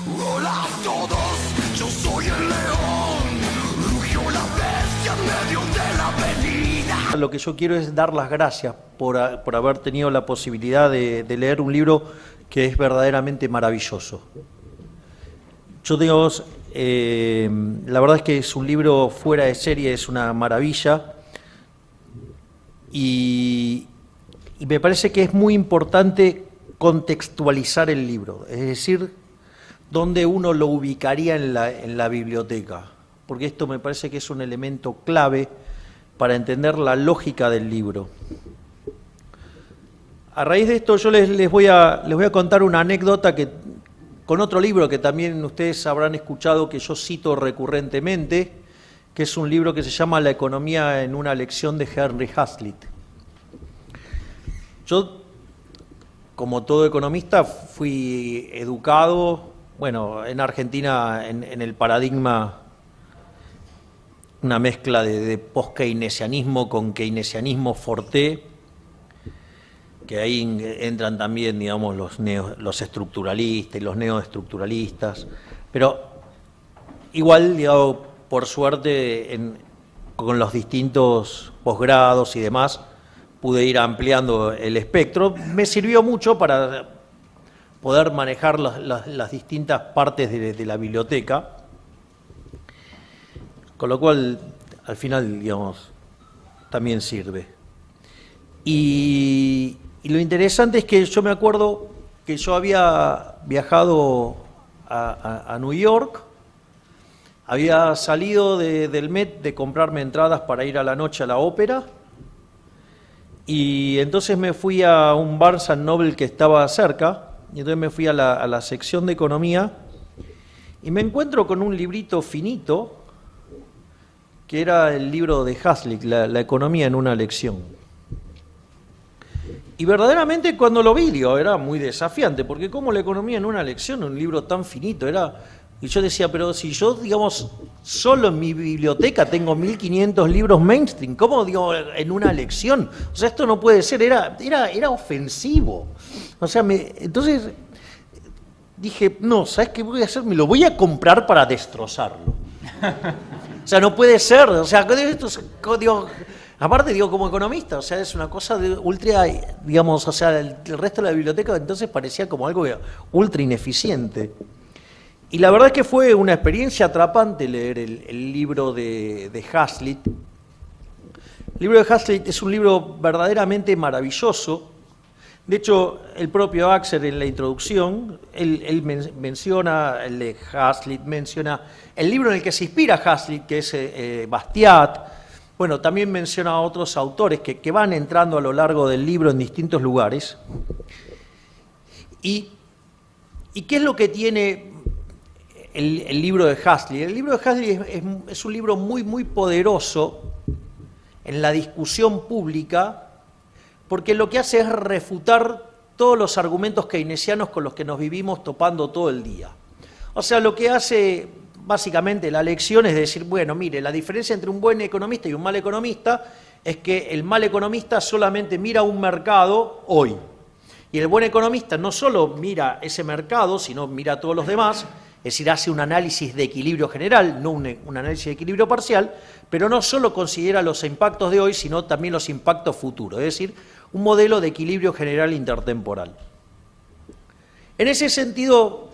Hola a todos, yo soy el león. Rugió la bestia en medio de la avenida. Lo que yo quiero es dar las gracias por haber tenido la posibilidad de leer un libro que es verdaderamente maravilloso. Yo digo, la verdad es que es un libro fuera de serie, es una maravilla. Y me parece que es muy importante contextualizar el libro, es decir, dónde uno lo ubicaría en la biblioteca, porque esto me parece que es un elemento clave para entender la lógica del libro. A raíz de esto yo les voy a contar una anécdota con otro libro que también ustedes habrán escuchado que yo cito recurrentemente, que es un libro que se llama La economía en una lección de Henry Hazlitt. Yo, como todo economista, fui educado, bueno, en Argentina en el paradigma, una mezcla de post-keynesianismo con keynesianismo forté, que ahí entran también, digamos, los estructuralistas y los neoestructuralistas, pero igual, digamos, por suerte, con los distintos posgrados y demás, pude ir ampliando el espectro. Me sirvió mucho para poder manejar las distintas partes de la biblioteca, con lo cual, al final, digamos, también sirve. Y lo interesante es que yo me acuerdo que yo había viajado a New York, había salido del Met de comprarme entradas para ir a la noche a la ópera, y entonces me fui a un Barnes & Noble que estaba cerca, y entonces me fui a la sección de economía, y me encuentro con un librito finito, que era el libro de Hazlitt, la economía en una lección. Y verdaderamente cuando lo vi, era muy desafiante, porque como la economía en una lección, un libro tan finito, y yo decía, pero si yo, digamos, solo en mi biblioteca tengo 1500 libros mainstream, ¿cómo, digo, en una lección? O sea, esto no puede ser, era ofensivo. O sea, entonces dije, no, ¿sabes qué voy a hacer? Me lo voy a comprar para destrozarlo. O sea, no puede ser, o sea, esto es, digo, aparte, digo, como economista, o sea, es una cosa de ultra, digamos, o sea, el resto de la biblioteca entonces parecía como algo ultra ineficiente. Y la verdad es que fue una experiencia atrapante leer el libro de Hazlitt. El libro de Hazlitt es un libro verdaderamente maravilloso. De hecho, el propio Axel en la introducción, él menciona, el de Hazlitt menciona el libro en el que se inspira Hazlitt, que es Bastiat. Bueno, también menciona a otros autores que van entrando a lo largo del libro en distintos lugares. ¿Y qué es lo que tiene el libro de Hazlitt? El libro de Hazlitt es un libro muy, muy poderoso en la discusión pública, porque lo que hace es refutar todos los argumentos keynesianos con los que nos vivimos topando todo el día. O sea, lo que hace básicamente la lección es decir, bueno, mire, la diferencia entre un buen economista y un mal economista es que el mal economista solamente mira un mercado hoy. Y el buen economista no solo mira ese mercado, sino mira todos los demás, es decir, hace un análisis de equilibrio general, no un análisis de equilibrio parcial, pero no solo considera los impactos de hoy, sino también los impactos futuros, es decir, un modelo de equilibrio general intertemporal. En ese sentido,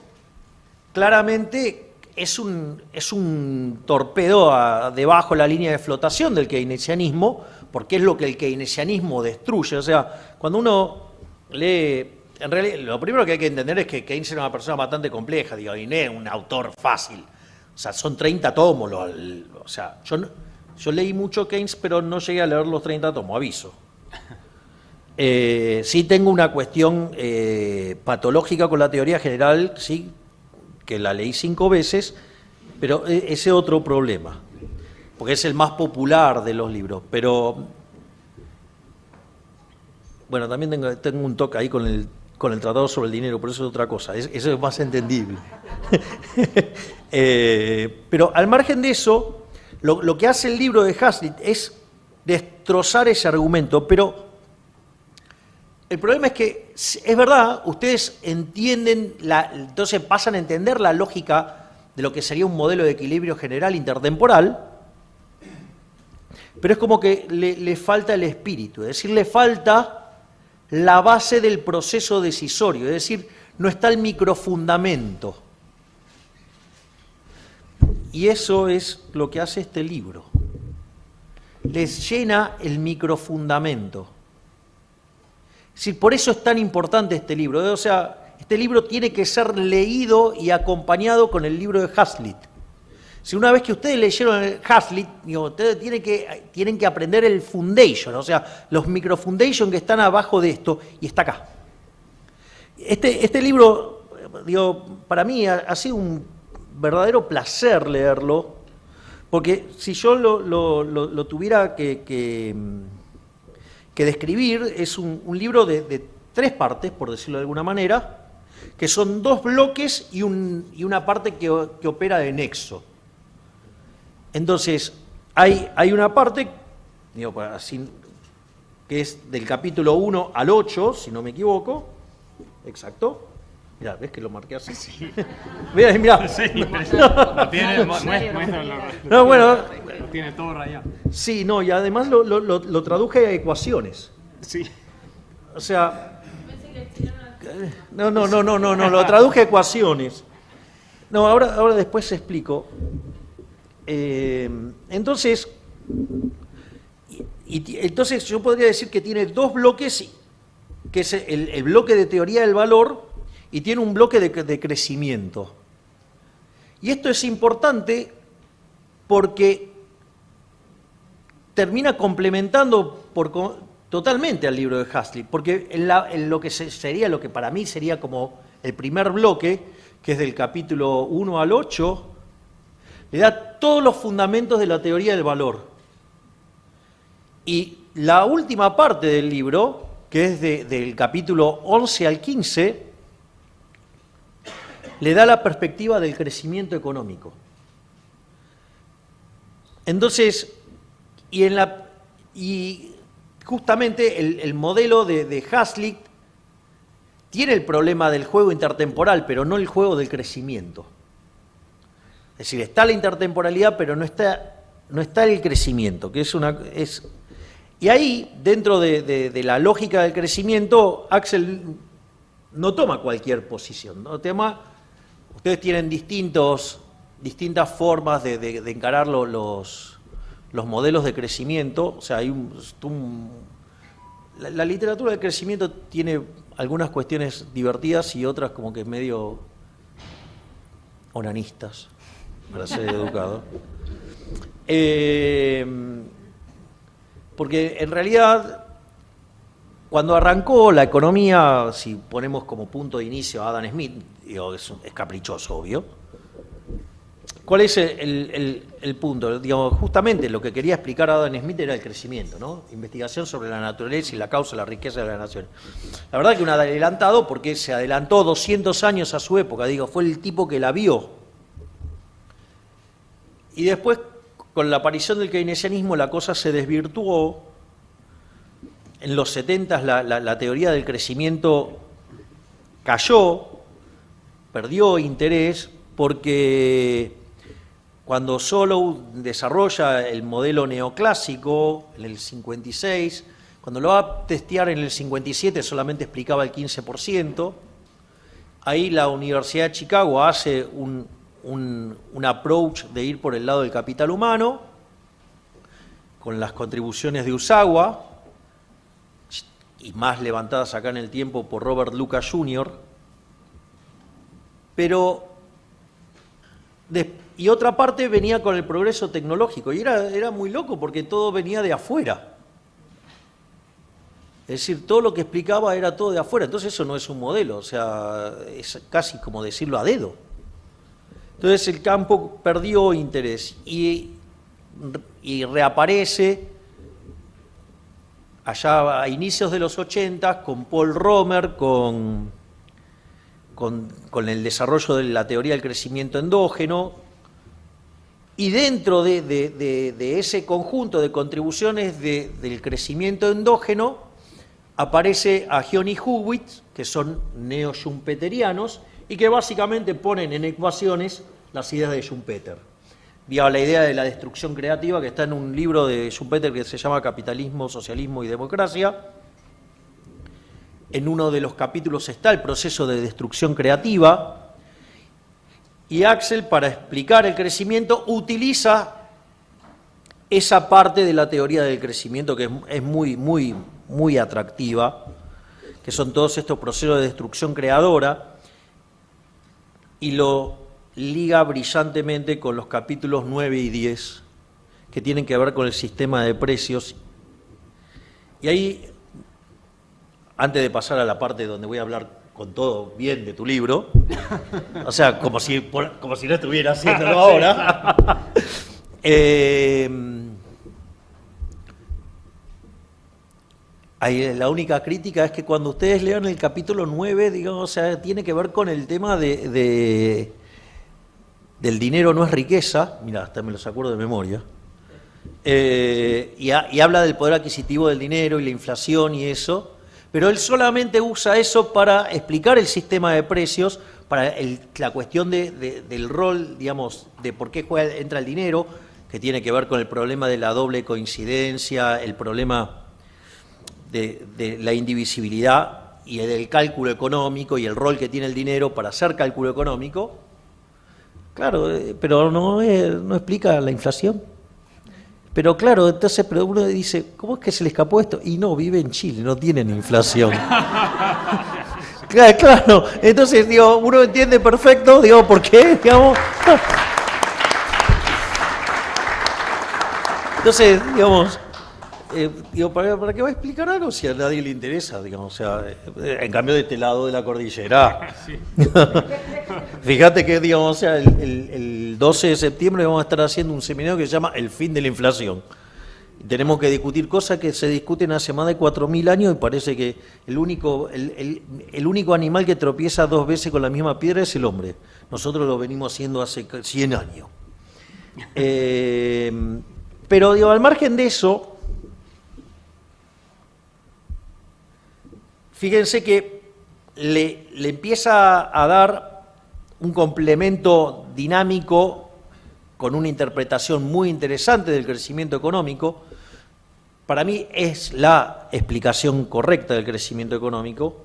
claramente es un torpedo debajo de la línea de flotación del keynesianismo, porque es lo que el keynesianismo destruye. O sea, cuando uno lee, en realidad, lo primero que hay que entender es que Keynes era una persona bastante compleja, digo, y no es un autor fácil. O sea, son 30 tomos. O sea, yo leí mucho Keynes, pero no llegué a leer los 30 tomos, aviso. Sí tengo una cuestión patológica con la teoría general, sí, que la leí 5 veces, pero ese otro problema, porque es el más popular de los libros. Pero, bueno, también tengo un toque ahí con el Tratado sobre el Dinero, pero eso es otra cosa, eso es más entendible. Pero al margen de eso, lo que hace el libro de Hazlitt es destrozar ese argumento, pero El problema es que, es verdad, ustedes entienden, entonces pasan a entender la lógica de lo que sería un modelo de equilibrio general intertemporal, pero es como que le falta el espíritu, es decir, le falta la base del proceso decisorio, es decir, no está el microfundamento. Y eso es lo que hace este libro. Les llena el microfundamento. Es decir, por eso es tan importante este libro. O sea, este libro tiene que ser leído y acompañado con el libro de Hazlitt. Si una vez que ustedes leyeron el Hazlitt, ustedes tienen que aprender el foundation, o sea, los microfoundation que están abajo de esto, y está acá. Este libro, para mí ha sido un verdadero placer leerlo, porque si yo lo tuviera que describir, es un libro de 3 partes, por decirlo de alguna manera, que son 2 bloques y una parte que opera de nexo. Entonces, hay una parte, que es del capítulo 1 al 8, si no me equivoco, exacto. Mirá, ¿ves que lo marqué así? Sí. Mirá. Sí, lo tiene, muéstralo. No, bueno. Lo tiene todo rayado. Sí, no, y además lo traduje a ecuaciones. Sí. O sea... No, lo traduje a ecuaciones. No, ahora después explico. Entonces yo podría decir que tiene 2 bloques, que es el bloque de teoría del valor y tiene un bloque de crecimiento. Y esto es importante porque termina complementando totalmente al libro de Hazlitt, porque en lo que sería, lo que para mí sería como el primer bloque, que es del capítulo 1 al 8, le da todos los fundamentos de la teoría del valor. Y la última parte del libro, que es del capítulo 11 al 15, le da la perspectiva del crecimiento económico. Entonces, y justamente el modelo de Hazlitt tiene el problema del juego intertemporal, pero no el juego del crecimiento. Es decir, está la intertemporalidad, pero no está el crecimiento, que es. Y ahí, dentro de la lógica del crecimiento, Axel no toma cualquier posición, ¿no? Ustedes tienen distintas formas de encarar los modelos de crecimiento. O sea, hay la literatura del crecimiento tiene algunas cuestiones divertidas y otras como que medio onanistas, para ser educado. Porque en realidad, cuando arrancó la economía, si ponemos como punto de inicio a Adam Smith, es caprichoso, obvio. ¿Cuál es el punto? Justamente lo que quería explicar Adam Smith era el crecimiento, ¿no? Investigación sobre la naturaleza y la causa de la riqueza de la nación. La verdad que un adelantado, porque se adelantó 200 años a su época, fue el tipo que la vio. Y después, con la aparición del keynesianismo, la cosa se desvirtuó. En los 70 la teoría del crecimiento cayó, perdió interés, porque cuando Solow desarrolla el modelo neoclásico en el 56, cuando lo va a testear en el 57 solamente explicaba el 15%, ahí la Universidad de Chicago hace un approach de ir por el lado del capital humano, con las contribuciones de Usawa, y más levantadas acá en el tiempo por Robert Lucas Jr., y otra parte venía con el progreso tecnológico, y era muy loco porque todo venía de afuera. Es decir, todo lo que explicaba era todo de afuera, entonces eso no es un modelo, o sea, es casi como decirlo a dedo. Entonces el campo perdió interés y reaparece allá a inicios de los 80 con Paul Romer, con el desarrollo de la teoría del crecimiento endógeno, y dentro de ese conjunto de contribuciones del crecimiento endógeno aparece a Gion y Hugwitz, que son neo-schumpeterianos, y que básicamente ponen en ecuaciones las ideas de Schumpeter. Digamos, la idea de la destrucción creativa, que está en un libro de Schumpeter que se llama Capitalismo, Socialismo y Democracia. En uno de los capítulos está el proceso de destrucción creativa, y Axel, para explicar el crecimiento, utiliza esa parte de la teoría del crecimiento que es muy atractiva, que son todos estos procesos de destrucción creadora, y lo liga brillantemente con los capítulos 9 y 10, que tienen que ver con el sistema de precios. Y ahí, antes de pasar a la parte donde voy a hablar con todo bien de tu libro, o sea, como si no estuviera haciéndolo ahora, ahí la única crítica es que cuando ustedes lean el capítulo 9, digamos, o sea, tiene que ver con el tema del dinero no es riqueza, mira, hasta me los acuerdo de memoria, y habla del poder adquisitivo del dinero y la inflación y eso, pero él solamente usa eso para explicar el sistema de precios, para la cuestión del rol, digamos, de por qué entra el dinero, que tiene que ver con el problema de la doble coincidencia, el problema de la indivisibilidad y del cálculo económico y el rol que tiene el dinero para hacer cálculo económico. Claro, pero no explica la inflación. Pero claro, entonces uno dice, ¿cómo es que se le escapó esto? Y no, vive en Chile, no tienen inflación. Claro, entonces digo, uno entiende perfecto, digo, ¿por qué? Digamos. Entonces, digamos, ¿para qué va a explicar algo si a nadie le interesa? Digamos, o sea, en cambio de este lado de la cordillera. Sí. Fíjate que, digamos, o sea, el 12 de septiembre vamos a estar haciendo un seminario que se llama El fin de la inflación. Tenemos que discutir cosas que se discuten hace más de 4.000 años y parece que el único animal que tropieza 2 veces con la misma piedra es el hombre. Nosotros lo venimos haciendo hace 100 años. Pero, digo, al margen de eso, fíjense que le empieza a dar un complemento dinámico con una interpretación muy interesante del crecimiento económico. Para mí es la explicación correcta del crecimiento económico.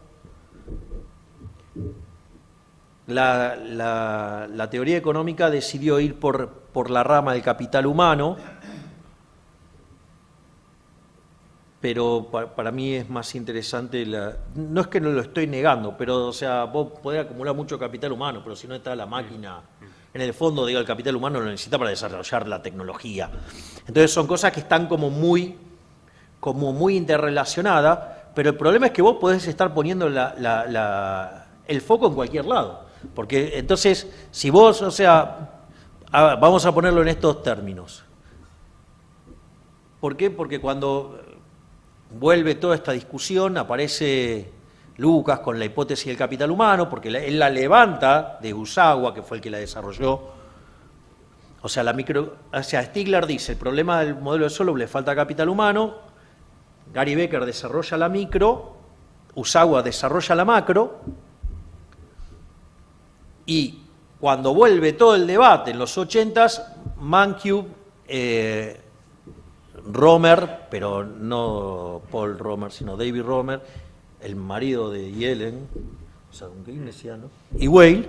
La teoría económica decidió ir por la rama del capital humano, pero para mí es más interesante, no es que no lo estoy negando, pero o sea, vos podés acumular mucho capital humano, pero si no está la máquina, en el fondo, digo, el capital humano lo necesita para desarrollar la tecnología. Entonces son cosas que están como muy interrelacionadas, pero el problema es que vos podés estar poniendo el foco en cualquier lado, porque entonces, si vos, o sea, vamos a ponerlo en estos términos. ¿Por qué? Porque cuando vuelve toda esta discusión, aparece Lucas con la hipótesis del capital humano, porque él la levanta de Usawa, que fue el que la desarrolló. O sea, Stigler dice, el problema del modelo de Solow le falta capital humano, Gary Becker desarrolla la micro, Usawa desarrolla la macro, y cuando vuelve todo el debate en los 80s, Mancube, Romer, pero no Paul Romer, sino David Romer, el marido de Yellen, o sea, un keynesiano, y Weil,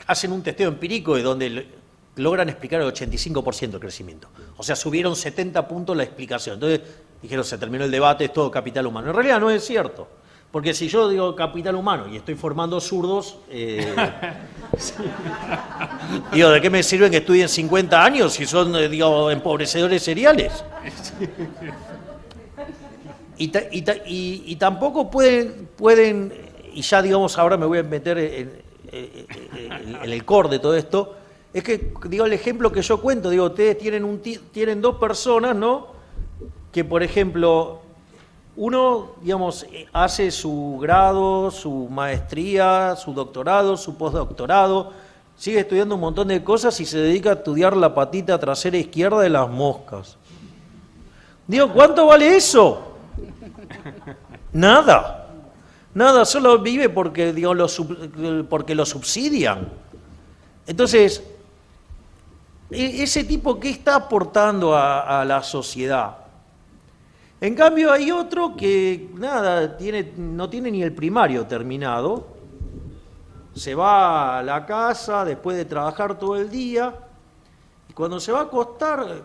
hacen un testeo empírico de donde logran explicar el 85% del crecimiento. O sea, subieron 70 puntos la explicación. Entonces dijeron, se terminó el debate, es todo capital humano. En realidad no es cierto, porque si yo digo capital humano y estoy formando zurdos, digo, ¿de qué me sirven que estudien 50 años si son, digo, empobrecedores seriales? Y tampoco pueden, y ya digamos, ahora me voy a meter en el core de todo esto, es que, digo, el ejemplo que yo cuento, digo, ustedes tienen 2 personas, ¿no? Que, por ejemplo, uno, digamos, hace su grado, su maestría, su doctorado, su postdoctorado, sigue estudiando un montón de cosas y se dedica a estudiar la patita trasera izquierda de las moscas. Digo, ¿cuánto vale eso? Nada. Nada, solo vive porque, digamos, porque lo subsidian. Entonces, ese tipo, ¿qué está aportando a la sociedad? En cambio, hay otro que, nada, no tiene ni el primario terminado. Se va a la casa después de trabajar todo el día y cuando se va a acostar,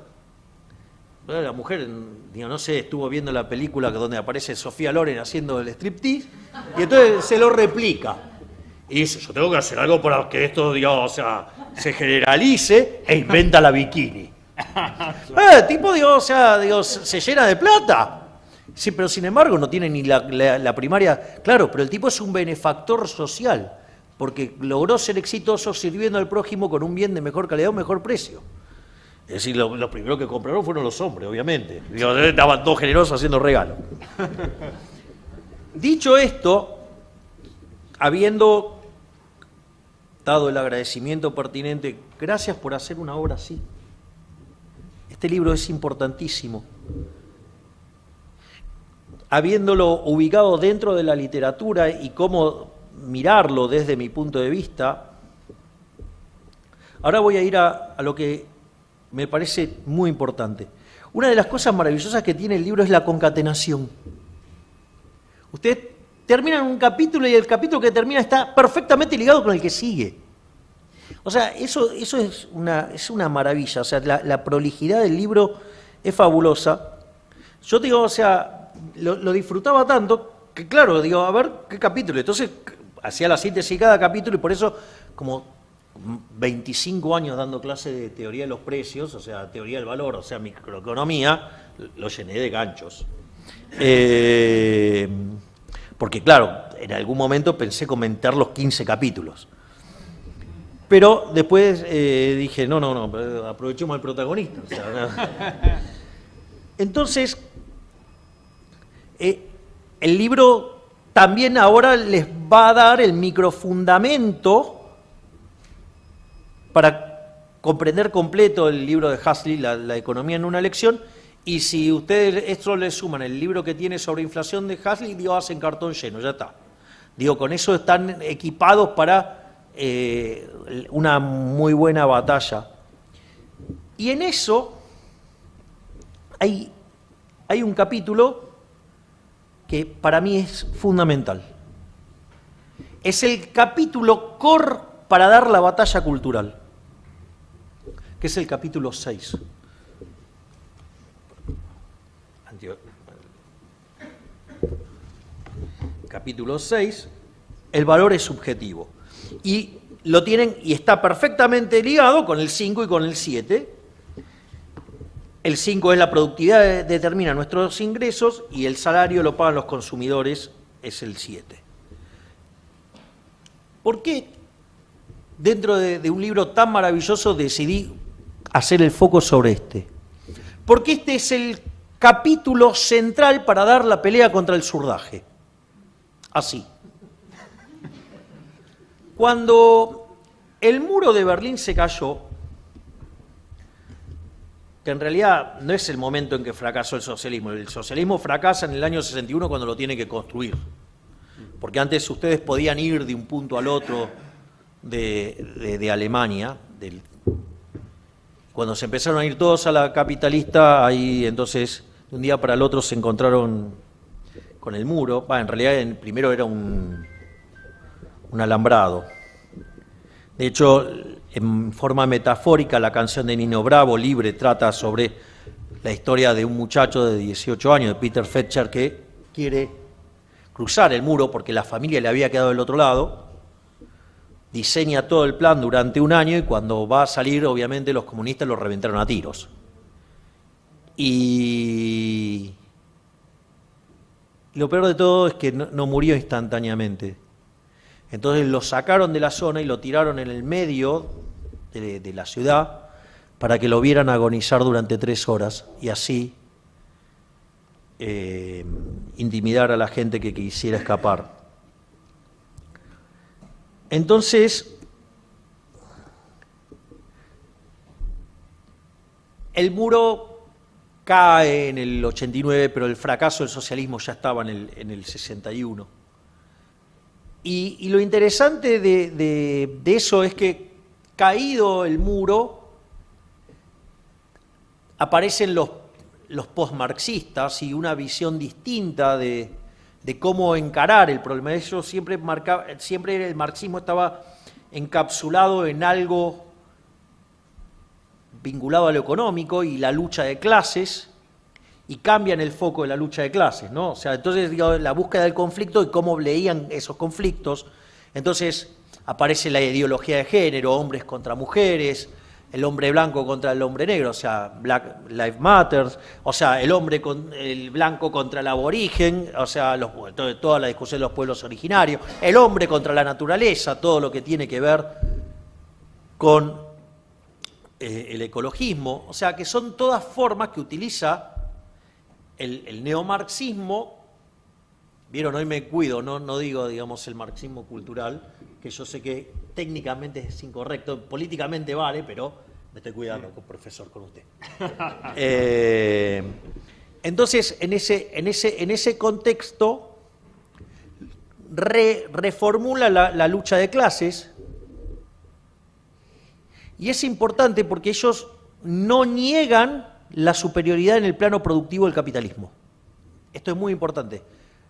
la mujer, no sé, estuvo viendo la película donde aparece Sofía Loren haciendo el striptease y entonces se lo replica. Y dice, yo tengo que hacer algo para que esto, digamos, o sea, se generalice e inventa la bikini. El tipo, se llena de plata. Sí, pero sin embargo no tiene ni la primaria. Claro, pero el tipo es un benefactor social, porque logró ser exitoso sirviendo al prójimo con un bien de mejor calidad o mejor precio. Es decir, los primeros que compraron fueron los hombres, obviamente. Estaban todos generosos haciendo regalos. Dicho esto, habiendo dado el agradecimiento pertinente, gracias por hacer una obra así. Este libro es importantísimo. Habiéndolo ubicado dentro de la literatura y cómo mirarlo desde mi punto de vista, ahora voy a ir a lo que me parece muy importante. Una de las cosas maravillosas que tiene el libro es la concatenación. Usted termina en un capítulo y el capítulo que termina está perfectamente ligado con el que sigue. O sea, eso es una maravilla. O sea, la prolijidad del libro es fabulosa. Yo digo, o sea, lo disfrutaba tanto que, claro, digo, a ver qué capítulo. Entonces, hacía la síntesis de cada capítulo y por eso, como 25 años dando clase de teoría de los precios, o sea, teoría del valor, o sea, microeconomía, lo llené de ganchos. Porque, claro, en algún momento pensé comentar los 15 capítulos. Pero después dije, no, aprovechemos al protagonista. O sea, no. Entonces, el libro también ahora les va a dar el microfundamento para comprender completo el libro de Huxley, la economía en una lección, y si ustedes esto le suman el libro que tiene sobre inflación de Huxley, digo, hacen cartón lleno, ya está. Digo, con eso están equipados para una muy buena batalla. Y en eso hay un capítulo que para mí es fundamental. Es el capítulo core para dar la batalla cultural, que es el capítulo 6. Capítulo 6, el valor es subjetivo. Y lo tienen, y está perfectamente ligado con el 5 y con el 7. El 5 es la productividad, determina nuestros ingresos, y el salario lo pagan los consumidores, es el 7. ¿Por qué dentro de un libro tan maravilloso decidí hacer el foco sobre este? Porque este es el capítulo central para dar la pelea contra el surdaje. Así. Cuando el muro de Berlín se cayó, que en realidad no es el momento en que fracasó el socialismo fracasa en el año 61 cuando lo tiene que construir, porque antes ustedes podían ir de un punto al otro de Alemania, cuando se empezaron a ir todos a la capitalista, ahí entonces de un día para el otro se encontraron con el muro. En realidad primero era un alambrado. De hecho, en forma metafórica, la canción de Nino Bravo, Libre, trata sobre la historia de un muchacho de 18 años, de Peter Fetcher, que quiere cruzar el muro porque la familia le había quedado del otro lado, diseña todo el plan durante un año y cuando va a salir, obviamente, los comunistas lo reventaron a tiros. Y lo peor de todo es que no murió instantáneamente. Entonces lo sacaron de la zona y lo tiraron en el medio de la ciudad para que lo vieran agonizar durante 3 horas y así intimidar a la gente que quisiera escapar. Entonces, el muro cae en el 89, pero el fracaso del socialismo ya estaba en el 61. Y lo interesante de eso es que, caído el muro, aparecen los postmarxistas y una visión distinta de cómo encarar el problema. Ellos siempre el marxismo estaba encapsulado en algo vinculado a lo económico y la lucha de clases, y cambian el foco de la lucha de clases, ¿no? O sea, entonces, digamos, la búsqueda del conflicto y cómo leían esos conflictos. Entonces aparece la ideología de género, hombres contra mujeres, el hombre blanco contra el hombre negro, o sea, Black Lives Matter, o sea, el blanco contra el aborigen, o sea, toda la discusión de los pueblos originarios, el hombre contra la naturaleza, todo lo que tiene que ver con el ecologismo, o sea, que son todas formas que utiliza el neomarxismo. Vieron, hoy me cuido, no digo, digamos, el marxismo cultural, que yo sé que técnicamente es incorrecto, políticamente vale, pero me estoy cuidando, profesor, con usted. Entonces, en ese contexto, reformula la lucha de clases, y es importante porque ellos no niegan la superioridad en el plano productivo del capitalismo. Esto es muy importante.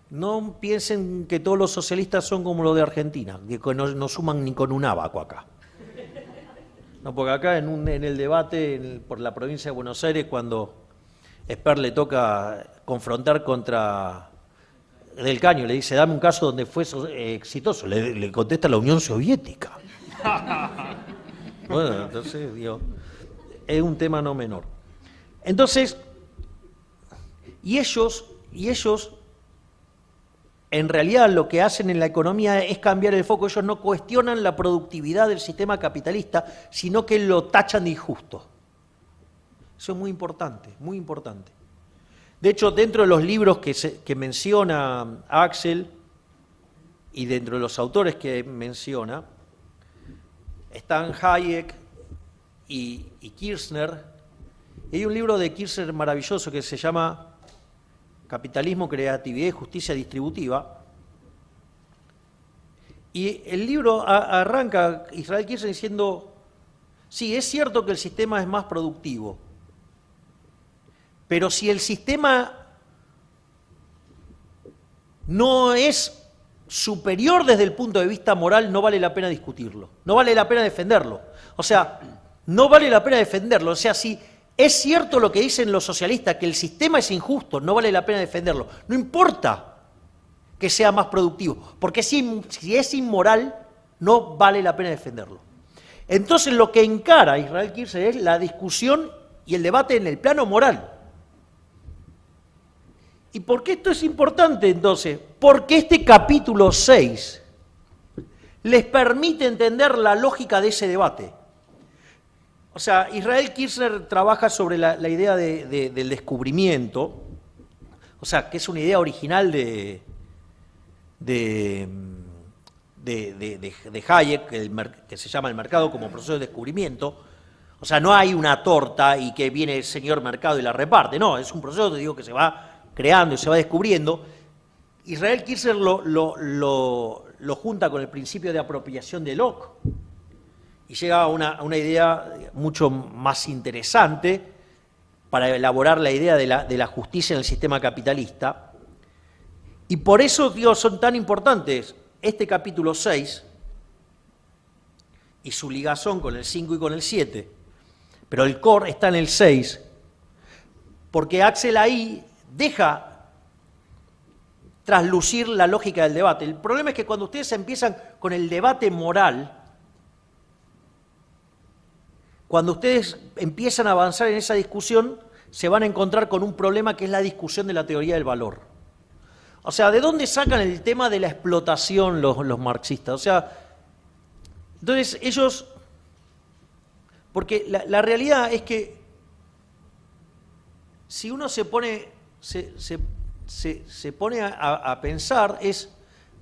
No piensen que todos los socialistas son como los de Argentina, que no suman ni con un abaco acá. No, porque acá en el debate por la provincia de Buenos Aires, cuando Esper le toca confrontar contra Del Caño, le dice, dame un caso donde fue exitoso, le contesta la Unión Soviética. Bueno, entonces, digo, es un tema no menor. Entonces, y ellos en realidad lo que hacen en la economía es cambiar el foco. Ellos no cuestionan la productividad del sistema capitalista, sino que lo tachan de injusto. Eso es muy importante, muy importante. De hecho, dentro de los libros que menciona Axel y dentro de los autores que menciona, están Hayek y Kirchner. Y hay un libro de Kirchner maravilloso que se llama Capitalismo, Creatividad y Justicia Distributiva. Y el libro arranca Israel Kirchner diciendo, sí, es cierto que el sistema es más productivo, pero si el sistema no es superior desde el punto de vista moral, no vale la pena discutirlo, no vale la pena defenderlo. O sea, no vale la pena defenderlo. O sea, si es cierto lo que dicen los socialistas, que el sistema es injusto, no vale la pena defenderlo. No importa que sea más productivo, porque si es inmoral, no vale la pena defenderlo. Entonces lo que encara Israel Kirchner es la discusión y el debate en el plano moral. ¿Y por qué esto es importante entonces? Porque este capítulo 6 les permite entender la lógica de ese debate. O sea, Israel Kirchner trabaja sobre la idea del descubrimiento, o sea, que es una idea original de Hayek, que se llama el mercado como proceso de descubrimiento. O sea, no hay una torta y que viene el señor mercado y la reparte, no, es un proceso, te digo, que se va creando y se va descubriendo. Israel Kirchner lo junta con el principio de apropiación de Locke y llega a una idea mucho más interesante para elaborar la idea de la justicia en el sistema capitalista. Y por eso, digo, son tan importantes este capítulo 6 y su ligazón con el 5 y con el 7, pero el core está en el 6, porque Axel ahí deja traslucir la lógica del debate. El problema es que cuando ustedes empiezan con el debate moral, cuando ustedes empiezan a avanzar en esa discusión, se van a encontrar con un problema que es la discusión de la teoría del valor. O sea, ¿de dónde sacan el tema de la explotación los marxistas? O sea, entonces ellos... Porque la realidad es que si uno se pone a pensar es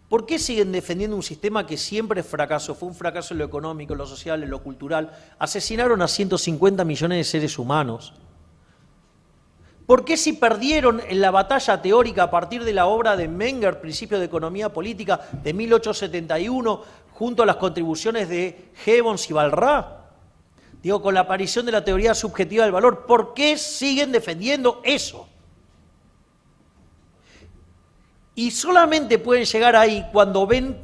¿por qué siguen defendiendo un sistema que siempre fracasó? Fue un fracaso en lo económico, en lo social, en lo cultural. Asesinaron a 150 millones de seres humanos. ¿Por qué si perdieron en la batalla teórica a partir de la obra de Menger, Principios de Economía Política, de 1871, junto a las contribuciones de Gibbons y Balrà? Digo, con la aparición de la teoría subjetiva del valor, ¿por qué siguen defendiendo eso? Y solamente pueden llegar ahí cuando ven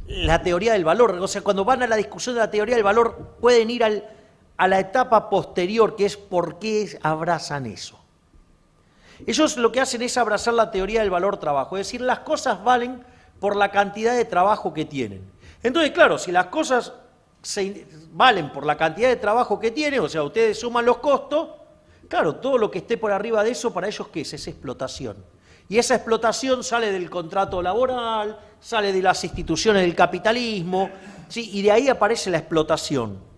la teoría del valor, o sea, cuando van a la discusión de la teoría del valor, pueden ir a la etapa posterior, que es por qué abrazan eso. Ellos lo que hacen es abrazar la teoría del valor-trabajo, es decir, las cosas valen por la cantidad de trabajo que tienen. Entonces, claro, si las cosas valen por la cantidad de trabajo que tienen, o sea, ustedes suman los costos, claro, todo lo que esté por arriba de eso, para ellos, ¿qué es? Es explotación. Y esa explotación sale del contrato laboral, sale de las instituciones del capitalismo, ¿sí? Y de ahí aparece la explotación.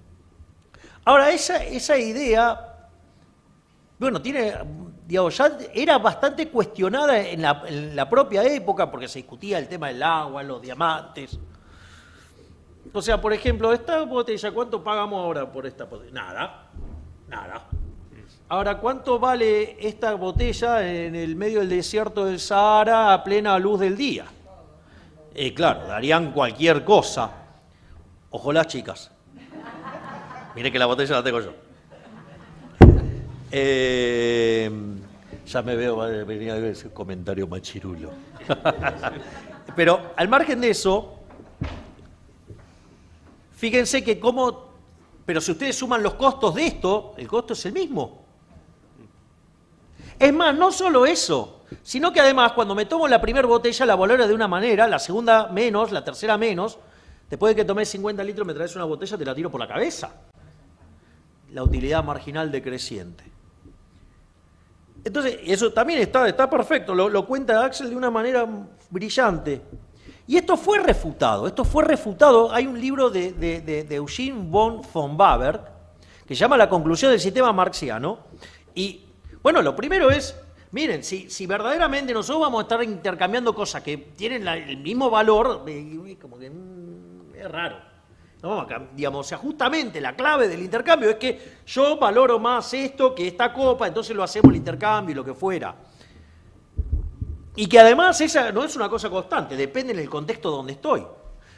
Ahora, esa idea, bueno, digamos, ya era bastante cuestionada en la propia época, porque se discutía el tema del agua, los diamantes. O sea, por ejemplo, esta botella, ¿cuánto pagamos ahora por esta botella? Nada. Ahora, ¿cuánto vale esta botella en el medio del desierto del Sahara a plena luz del día? Claro, darían cualquier cosa. Ojo las chicas. Mire que la botella la tengo yo. Ya me veo venir a ver ese comentario machirulo. Pero al margen de eso, fíjense que pero si ustedes suman los costos de esto, el costo es el mismo. Es más, no solo eso, sino que además cuando me tomo la primera botella la valoro de una manera, la segunda menos, la tercera menos, después de que tomé 50 litros me traes una botella, te la tiro por la cabeza. La utilidad marginal decreciente. Entonces, eso también está perfecto, lo cuenta Axel de una manera brillante. Y esto fue refutado. Hay un libro de Eugene von Baber que se llama La conclusión del sistema marxiano. Y, bueno, lo primero es, miren, si verdaderamente nosotros vamos a estar intercambiando cosas que tienen el mismo valor, como que es raro. No, digamos, o sea, justamente la clave del intercambio es que yo valoro más esto que esta copa, entonces lo hacemos el intercambio y lo que fuera. Y que además esa no es una cosa constante, depende del contexto donde estoy.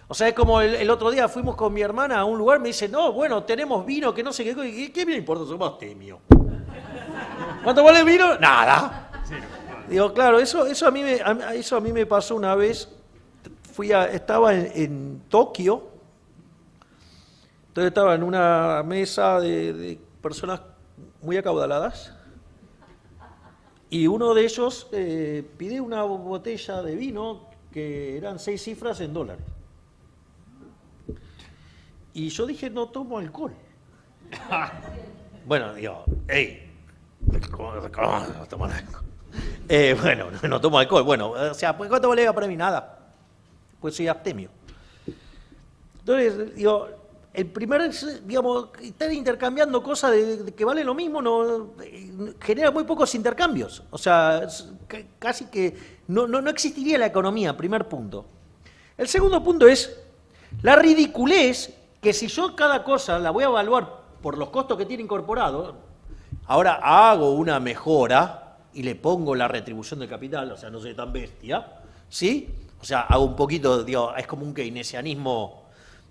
O sea, es como el otro día fuimos con mi hermana a un lugar, me dice, no, bueno, tenemos vino, que no sé qué, ¿qué me importa? Somos abstemio. ¿Cuánto vale el vino? Nada. Digo, claro, eso a mí me pasó una vez, estaba en Tokio, entonces estaba en una mesa de personas muy acaudaladas, y uno de ellos pide una botella de vino que eran 6 cifras en dólares. Y yo dije, no tomo alcohol. Bueno, digo, ¿cómo no tomar alcohol? Bueno, no tomo alcohol. Bueno, o sea, pues ¿cuánto vale para mí? Nada. Pues soy abstemio. Entonces, digo, el primer, digamos, estar intercambiando cosas de que valen lo mismo genera muy pocos intercambios. O sea, casi que no existiría la economía, primer punto. El segundo punto es la ridiculez que si yo cada cosa la voy a evaluar por los costos que tiene incorporado, ahora hago una mejora y le pongo la retribución del capital, o sea, no soy tan bestia, ¿sí? O sea, hago un poquito, digo, es como un keynesianismo,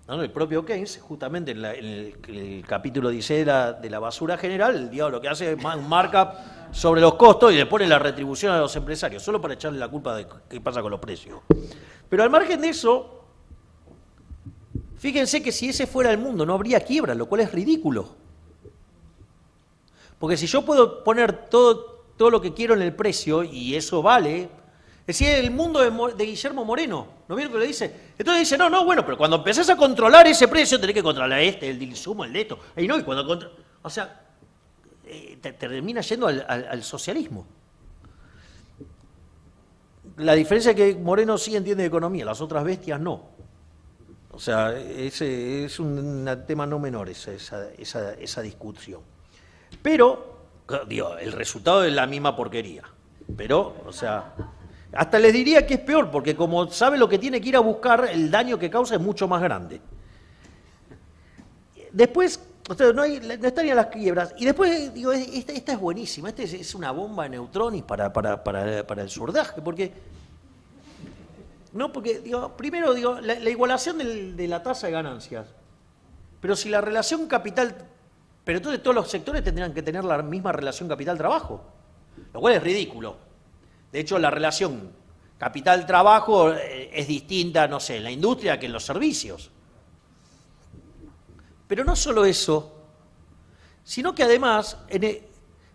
¿no? El propio Keynes, justamente en el capítulo 16 de la basura general, el diablo lo que hace es un markup sobre los costos y le pone la retribución a los empresarios, solo para echarle la culpa de qué pasa con los precios. Pero al margen de eso, fíjense que si ese fuera el mundo no habría quiebra, lo cual es ridículo. Porque si yo puedo poner todo lo que quiero en el precio y eso vale, es decir, el mundo de Guillermo Moreno, ¿no vieron que le dice? Entonces dice, no, bueno, pero cuando empezás a controlar ese precio tenés que controlar el del insumo, el de esto. Y no, y cuando o sea, te termina yendo al socialismo. La diferencia es que Moreno sí entiende de economía, las otras bestias no. O sea, ese es un tema no menor esa discusión. Pero, digo, el resultado es la misma porquería. Pero, o sea, hasta les diría que es peor, porque como sabe lo que tiene que ir a buscar, el daño que causa es mucho más grande. Después, O sea, no estarían las quiebras. Y después, digo, esta es buenísima. Esta es una bomba de neutrones para el surdaje, porque... No, porque, digo, primero, digo, la igualación de la tasa de ganancias. Pero si la relación capital... Pero entonces todos los sectores tendrían que tener la misma relación capital-trabajo, lo cual es ridículo. De hecho, la relación capital-trabajo es distinta, no sé, en la industria que en los servicios. Pero no solo eso, sino que además,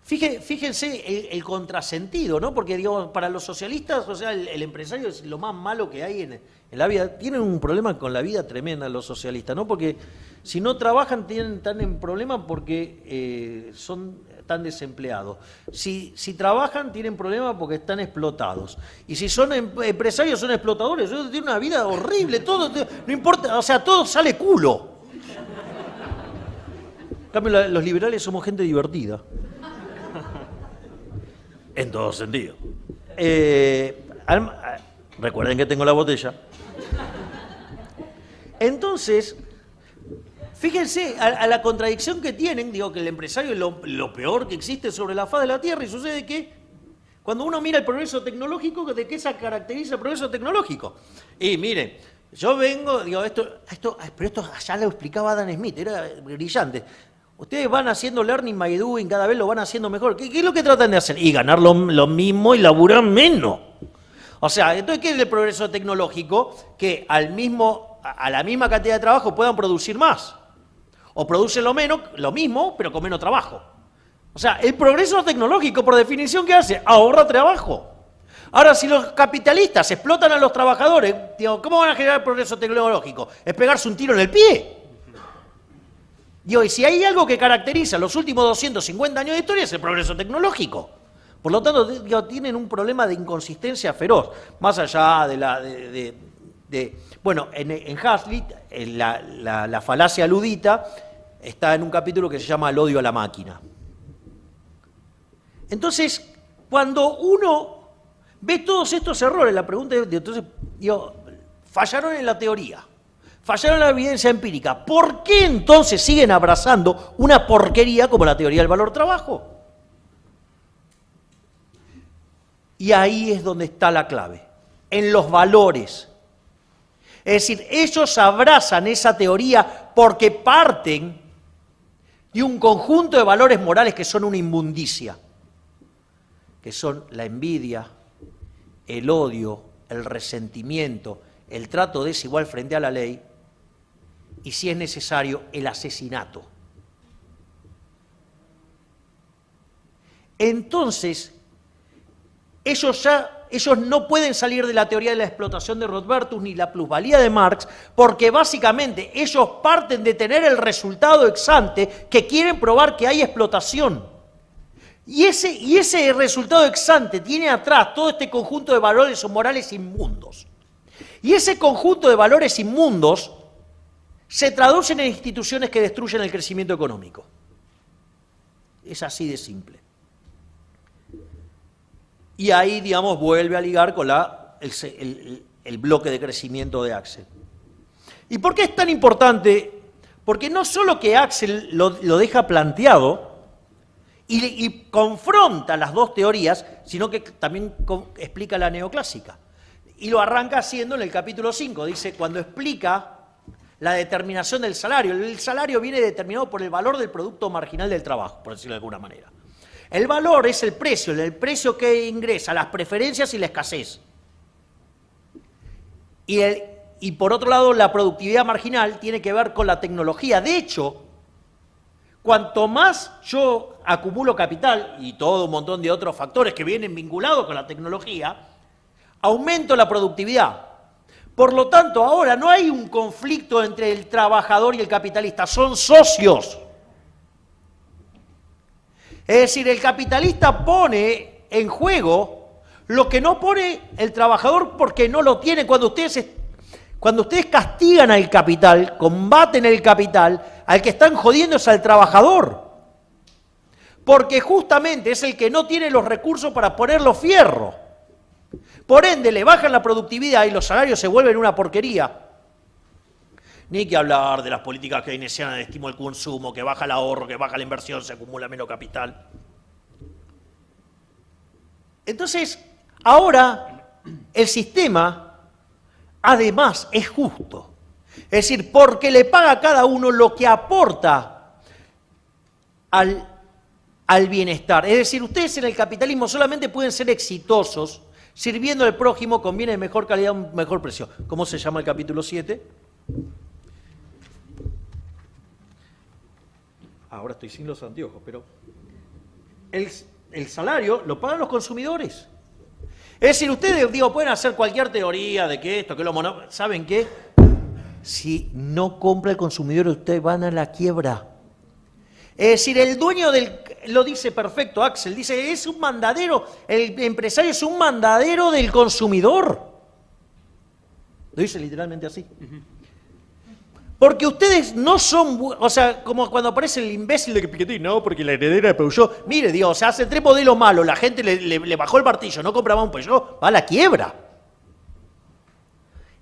fíjense el contrasentido, ¿no? Porque, digamos, para los socialistas, o sea, el empresario es lo más malo que hay en la vida. Tienen un problema con la vida tremenda los socialistas, ¿no? Porque si no trabajan, están en problema porque están desempleados. Si trabajan, tienen problemas porque están explotados. Y si son empresarios, son explotadores. Ellos tienen una vida horrible, todo, no importa, o sea, todo sale culo. En cambio, los liberales somos gente divertida. En todo sentido. Recuerden que tengo la botella. Entonces, fíjense a la contradicción que tienen. Digo que el empresario es lo peor que existe sobre la faz de la Tierra, y sucede que cuando uno mira el progreso tecnológico, ¿de qué se caracteriza el progreso tecnológico? Y miren, yo vengo, digo, pero esto ya lo explicaba Adam Smith, era brillante. Ustedes van haciendo learning by doing, cada vez lo van haciendo mejor. ¿Qué es lo que tratan de hacer? Y ganar lo mismo y laburar menos. O sea, entonces, ¿qué es el progreso tecnológico? Que a la misma cantidad de trabajo puedan producir más. O producen lo mismo, pero con menos trabajo. O sea, el progreso tecnológico, por definición, ¿qué hace? Ahorra trabajo. Ahora, si los capitalistas explotan a los trabajadores, digo, ¿cómo van a generar progreso tecnológico? Es pegarse un tiro en el pie. Digo, y si hay algo que caracteriza los últimos 250 años de historia es el progreso tecnológico. Por lo tanto, digo, tienen un problema de inconsistencia feroz, más allá bueno, en Hazlitt, la falacia ludita está en un capítulo que se llama El odio a la máquina. Entonces, cuando uno ve todos estos errores, la pregunta es, entonces, digo, fallaron en la teoría. Fallaron en la evidencia empírica. ¿Por qué entonces siguen abrazando una porquería como la teoría del valor trabajo? Y ahí es donde está la clave, en los valores. Es decir, ellos abrazan esa teoría porque parten de un conjunto de valores morales que son una inmundicia, que son la envidia, el odio, el resentimiento, el trato desigual frente a la ley, y si es necesario, el asesinato. Entonces, ellos no pueden salir de la teoría de la explotación de Rothbardus ni la plusvalía de Marx, porque básicamente ellos parten de tener el resultado ex ante que quieren probar que hay explotación. Y ese resultado ex ante tiene atrás todo este conjunto de valores o morales inmundos. Y ese conjunto de valores inmundos se traducen en instituciones que destruyen el crecimiento económico. Es así de simple. Y ahí, digamos, vuelve a ligar con el bloque de crecimiento de Axel. ¿Y por qué es tan importante? Porque no solo que Axel lo deja planteado y confronta las dos teorías, sino que también explica la neoclásica. Y lo arranca haciendo en el capítulo 5, dice, cuando explica la determinación del salario. El salario viene determinado por el valor del producto marginal del trabajo, por decirlo de alguna manera. El valor es el precio que ingresa, las preferencias y la escasez. Y por otro lado, la productividad marginal tiene que ver con la tecnología. De hecho, cuanto más yo acumulo capital y todo un montón de otros factores que vienen vinculados con la tecnología, aumento la productividad. Por lo tanto, ahora no hay un conflicto entre el trabajador y el capitalista, son socios. Es decir, el capitalista pone en juego lo que no pone el trabajador porque no lo tiene. Cuando ustedes castigan al capital, combaten el capital, al que están jodiendo es al trabajador. Porque justamente es el que no tiene los recursos para poner los fierros. Por ende, le bajan la productividad y los salarios se vuelven una porquería. Ni que hablar de las políticas keynesianas de estímulo al consumo, que baja el ahorro, que baja la inversión, se acumula menos capital. Entonces, ahora el sistema, además, es justo. Es decir, porque le paga a cada uno lo que aporta al bienestar. Es decir, ustedes en el capitalismo solamente pueden ser exitosos sirviendo al prójimo con bienes de mejor calidad a un mejor precio. ¿Cómo se llama el capítulo 7? Ahora estoy sin los anteojos, pero el salario lo pagan los consumidores. Es decir, ustedes pueden hacer cualquier teoría de que esto, que lo ¿saben qué? Si no compra el consumidor, ustedes van a la quiebra. Es decir, el dueño lo dice perfecto, Axel, dice, es un mandadero, el empresario es un mandadero del consumidor. Lo dice literalmente así. Porque ustedes no son, o sea, como cuando aparece el imbécil de Piketty, no, porque la heredera de Peugeot, mire, Dios, o sea, hace 3 modelos malos, la gente le bajó el martillo, no compraba un Peugeot, va a la quiebra.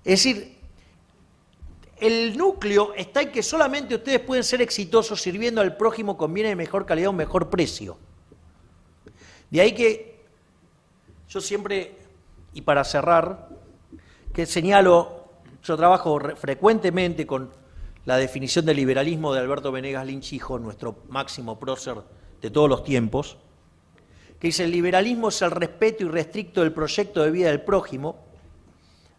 Es decir, el núcleo está en que solamente ustedes pueden ser exitosos sirviendo al prójimo con bienes de mejor calidad a un mejor precio. De ahí que yo siempre, y para cerrar, que señalo, yo trabajo frecuentemente con la definición del liberalismo de Alberto Venegas Lynch, hijo, nuestro máximo prócer de todos los tiempos, que dice, el liberalismo es el respeto irrestricto del proyecto de vida del prójimo,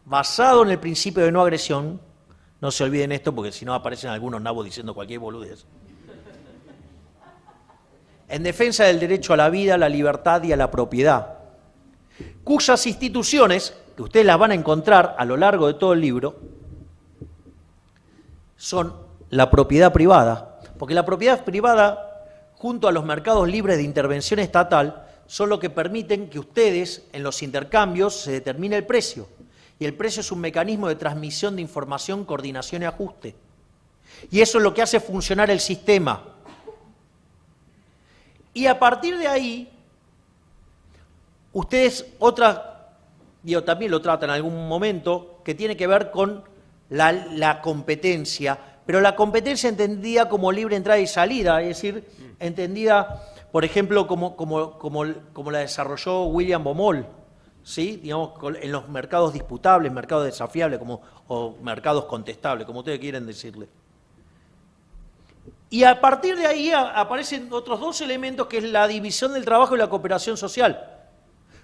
basado en el principio de no agresión. No se olviden esto porque si no aparecen algunos nabos diciendo cualquier boludez. En defensa del derecho a la vida, a la libertad y a la propiedad, cuyas instituciones, que ustedes las van a encontrar a lo largo de todo el libro, son la propiedad privada, porque la propiedad privada, junto a los mercados libres de intervención estatal, son lo que permiten que ustedes, en los intercambios, se determine el precio. Y el precio es un mecanismo de transmisión de información, coordinación y ajuste. Y eso es lo que hace funcionar el sistema. Y a partir de ahí, ustedes también lo tratan en algún momento, que tiene que ver con la competencia, pero la competencia entendida como libre entrada y salida, es decir, entendida, por ejemplo, como la desarrolló William Baumol, ¿sí? Digamos, en los mercados disputables, mercados desafiables o mercados contestables, como ustedes quieren decirle. Y a partir de ahí aparecen otros 2 elementos, que es la división del trabajo y la cooperación social.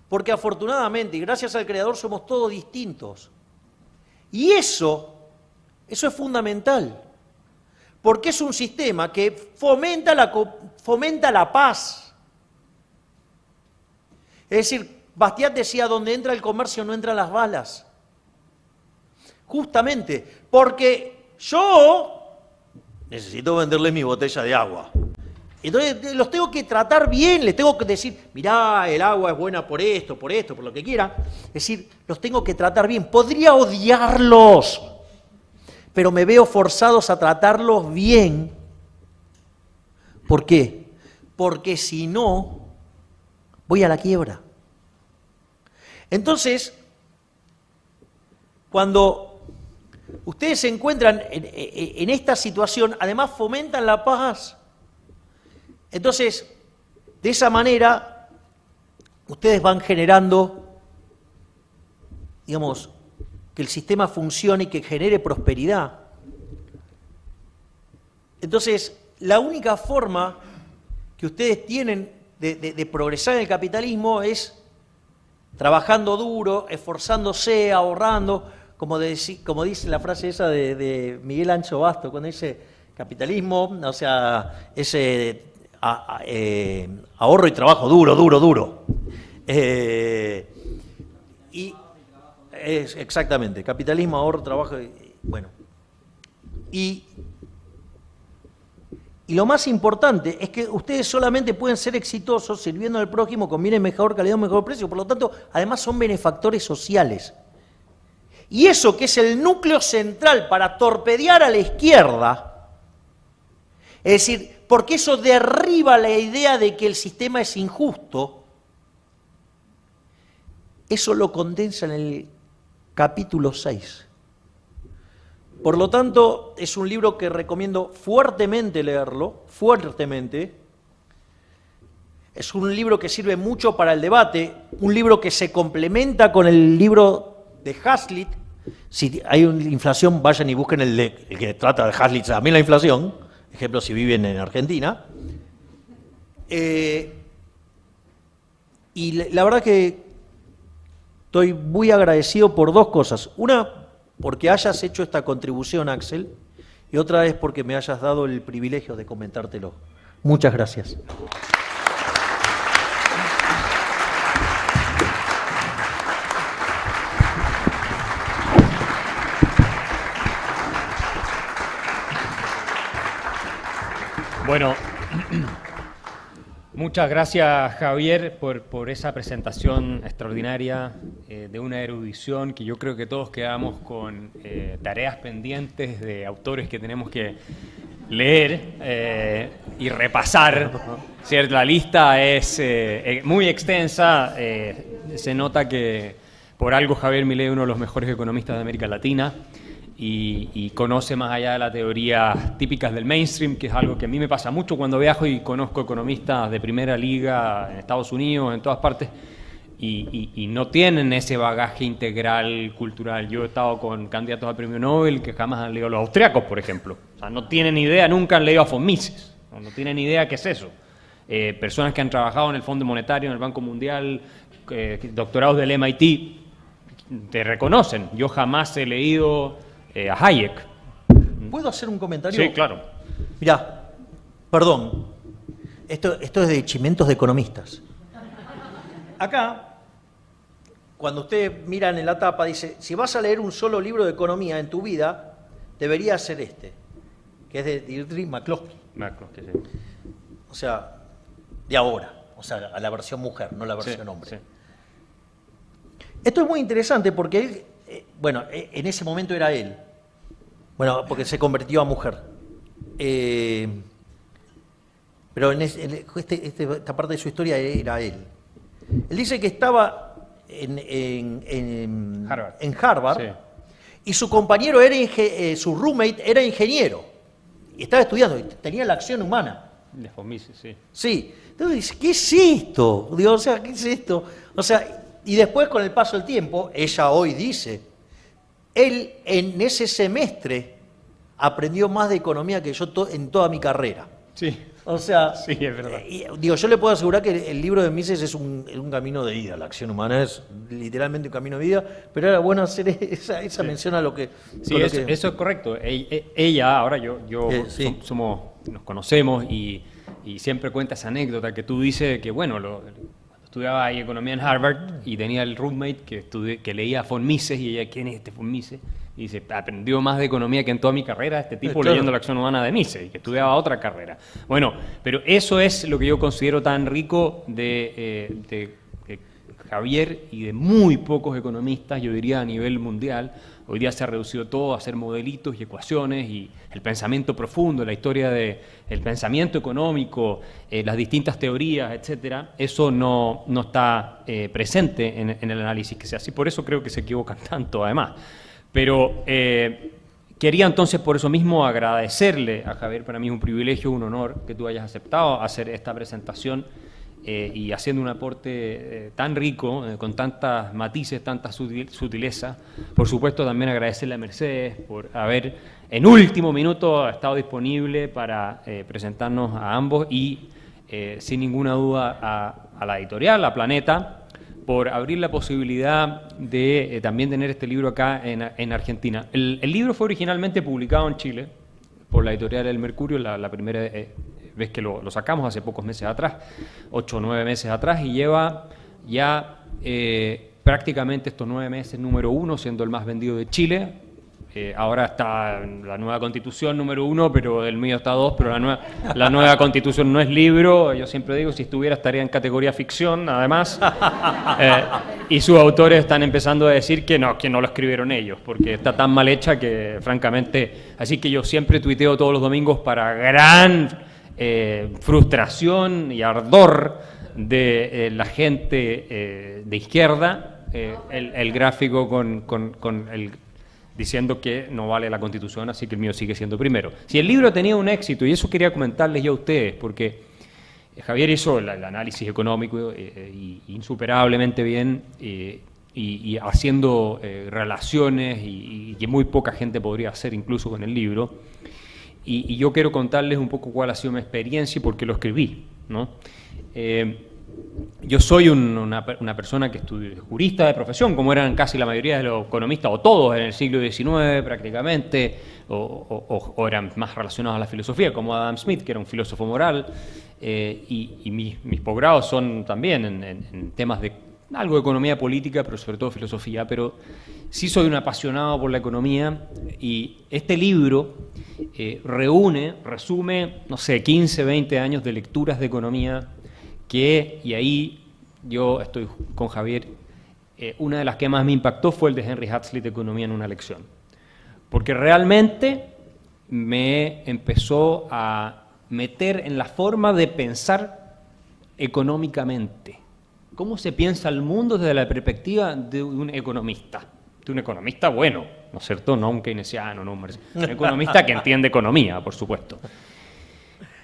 Porque afortunadamente, y gracias al Creador, somos todos distintos. Y eso es fundamental. Porque es un sistema que fomenta la paz. Es decir, Bastiat decía, donde entra el comercio no entran las balas. Justamente, porque yo necesito venderles mi botella de agua. Entonces los tengo que tratar bien, les tengo que decir, mirá, el agua es buena por esto, por lo que quiera. Es decir, los tengo que tratar bien. Podría odiarlos, pero me veo forzados a tratarlos bien. ¿Por qué? Porque si no, voy a la quiebra. Entonces, cuando ustedes se encuentran en esta situación, además fomentan la paz. Entonces, de esa manera, ustedes van generando, digamos, que el sistema funcione y que genere prosperidad. Entonces, la única forma que ustedes tienen de progresar en el capitalismo es trabajando duro, esforzándose, ahorrando, como dice la frase esa de Miguel Ancho Basto, cuando dice capitalismo, o sea, ese ahorro y trabajo duro. Exactamente, capitalismo, ahorro, trabajo, bueno. Y lo más importante es que ustedes solamente pueden ser exitosos sirviendo al prójimo con bienes de mejor calidad, mejor precio. Por lo tanto, además son benefactores sociales. Y eso que es el núcleo central para torpedear a la izquierda, es decir, porque eso derriba la idea de que el sistema es injusto, eso lo condensa en el capítulo 6. Por lo tanto, es un libro que recomiendo fuertemente leerlo, fuertemente. Es un libro que sirve mucho para el debate, un libro que se complementa con el libro de Hazlitt. Si hay una inflación, vayan y busquen el que trata de Hazlitt también la inflación, ejemplo si viven en Argentina. Y la verdad que estoy muy agradecido por dos cosas. Una, porque hayas hecho esta contribución, Axel, y otra es porque me hayas dado el privilegio de comentártelo. Muchas gracias. Bueno, muchas gracias, Javier, por esa presentación extraordinaria de una erudición que yo creo que todos quedamos con tareas pendientes de autores que tenemos que leer y repasar, ¿cierto? La lista es muy extensa, se nota que por algo Javier Milei es uno de los mejores economistas de América Latina. Y conoce más allá de las teorías típicas del mainstream, que es algo que a mí me pasa mucho cuando viajo y conozco economistas de primera liga en Estados Unidos, en todas partes, y no tienen ese bagaje integral cultural. Yo he estado con candidatos al premio Nobel que jamás han leído los austriacos, por ejemplo. O sea, no tienen idea, nunca han leído a von Mises, no tienen idea qué es eso. Personas que han trabajado en el Fondo Monetario, en el Banco Mundial, doctorados del MIT, te reconocen. Yo jamás he leído a Hayek. ¿Puedo hacer un comentario? Sí, claro. Mirá, perdón, esto es de chimentos de economistas. Acá, cuando usted mira en la tapa, dice, si vas a leer un solo libro de economía en tu vida, debería ser este, que es de Deirdre McCloskey. McCloskey, sí. O sea, de ahora, o sea, a la versión mujer, no la versión hombre. Sí. Esto es muy interesante porque él, bueno, en ese momento era él, bueno, porque se convirtió a mujer. Pero en esta parte de su historia era él. Él dice que estaba en Harvard Sí. y su compañero, su roommate, era ingeniero y estaba estudiando, y tenía la acción humana. De von Mises, sí. Sí. Entonces dice, ¿qué es esto? Digo, o sea, ¿qué es esto? O sea, y después con el paso del tiempo, ella hoy dice, él en ese semestre aprendió más de economía que yo en toda mi carrera. Sí. O sea, Sí, es verdad. Digo, yo le puedo asegurar que el libro de Mises es un camino de vida, la acción humana es literalmente un camino de vida, pero era bueno hacer esa mención a lo que... Sí, eso es correcto. Ella, ahora yo sí. nos conocemos y siempre cuenta esa anécdota que tú dices que, bueno, estudiaba ahí economía en Harvard y tenía el roommate que leía a von Mises y ella, ¿quién es este von Mises? Y dice, aprendió más de economía que en toda mi carrera este tipo Claro. leyendo la acción humana de Mises y que estudiaba otra carrera. Bueno, pero eso es lo que yo considero tan rico de Javier y de muy pocos economistas, yo diría a nivel mundial. Hoy día se ha reducido todo a hacer modelitos y ecuaciones y el pensamiento profundo, la historia del pensamiento económico, las distintas teorías, etcétera. Eso no está presente en el análisis que se hace y por eso creo que se equivocan tanto además. Pero quería entonces por eso mismo agradecerle a Javier, para mí es un privilegio, un honor que tú hayas aceptado hacer esta presentación y haciendo un aporte tan rico, con tantas matices, tanta sutileza. Por supuesto también agradecerle a Mercedes por haber en último minuto estado disponible para presentarnos a ambos y sin ninguna duda a la editorial, a Planeta, por abrir la posibilidad de también tener este libro acá en Argentina. El libro fue originalmente publicado en Chile por la editorial El Mercurio, la primera vez que lo sacamos hace pocos meses atrás, 8 o 9 meses atrás, y lleva ya prácticamente estos 9 meses número 1, siendo el más vendido de Chile. Ahora está la nueva Constitución número 1, pero el mío está 2, pero la nueva Constitución no es libro. Yo siempre digo, si estuviera estaría en categoría ficción, además. Y sus autores están empezando a decir que no lo escribieron ellos, porque está tan mal hecha que, francamente... Así que yo siempre tuiteo todos los domingos para gran frustración y ardor de la gente de izquierda, el gráfico con diciendo que no vale la Constitución, así que el mío sigue siendo primero. Si el libro tenía un éxito, y eso quería comentarles yo a ustedes, porque Javier hizo el análisis económico y insuperablemente bien, y haciendo relaciones y que muy poca gente podría hacer incluso con el libro. Y yo quiero contarles un poco cuál ha sido mi experiencia y por qué lo escribí, ¿no? Yo soy una persona que estudió, jurista de profesión, como eran casi la mayoría de los economistas, o todos en el siglo XIX prácticamente, o eran más relacionados a la filosofía, como Adam Smith, que era un filósofo moral, y mis posgrados son también en temas de algo de economía política, pero sobre todo filosofía, pero sí soy un apasionado por la economía, y este libro resume, no sé, 15, 20 años de lecturas de economía, y ahí yo estoy con Javier, una de las que más me impactó fue el de Henry Hazlitt, Economía en una lección, porque realmente me empezó a meter en la forma de pensar económicamente. ¿Cómo se piensa el mundo desde la perspectiva de un economista? De un economista bueno, ¿no es cierto? No un keynesiano, no un economista que entiende economía, por supuesto.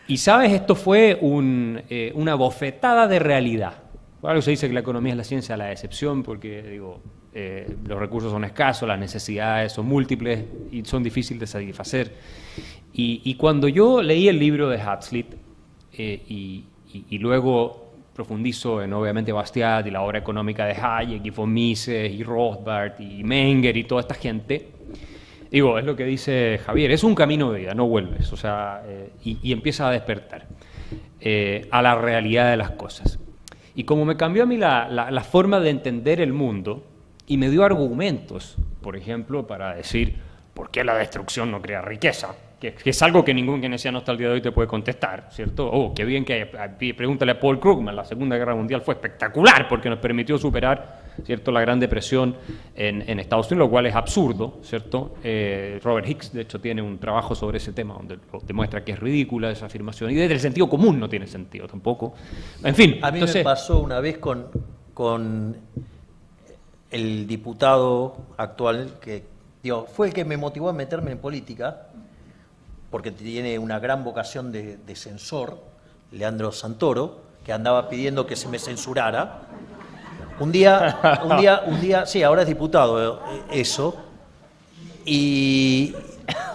Y sabes, esto fue una bofetada de realidad. Por algo se dice que la economía es la ciencia de la decepción, porque digo, los recursos son escasos, las necesidades son múltiples y son difíciles de satisfacer. Y cuando yo leí el libro de Hazlitt y luego profundizo en, obviamente, Bastiat y la obra económica de Hayek y von Mises y Rothbard y Menger y toda esta gente, digo, es lo que dice Javier, es un camino de vida, no vuelves, o sea, y empieza a despertar a la realidad de las cosas. Y como me cambió a mí la forma de entender el mundo y me dio argumentos, por ejemplo, para decir por qué la destrucción no crea riqueza, que es algo que ningún keynesiano hasta el día de hoy te puede contestar, ¿cierto? Oh, qué bien que, pregúntale a Paul Krugman, la Segunda Guerra Mundial fue espectacular porque nos permitió superar, ¿cierto?, la Gran Depresión en Estados Unidos, lo cual es absurdo, ¿cierto? Robert Hicks, de hecho, tiene un trabajo sobre ese tema donde demuestra que es ridícula esa afirmación, y desde el sentido común no tiene sentido tampoco. En fin. A mí me pasó una vez con el diputado actual, que fue el que me motivó a meterme en política, porque tiene una gran vocación de censor, Leandro Santoro, que andaba pidiendo que se me censurara. Un día, sí, ahora es diputado, eso, y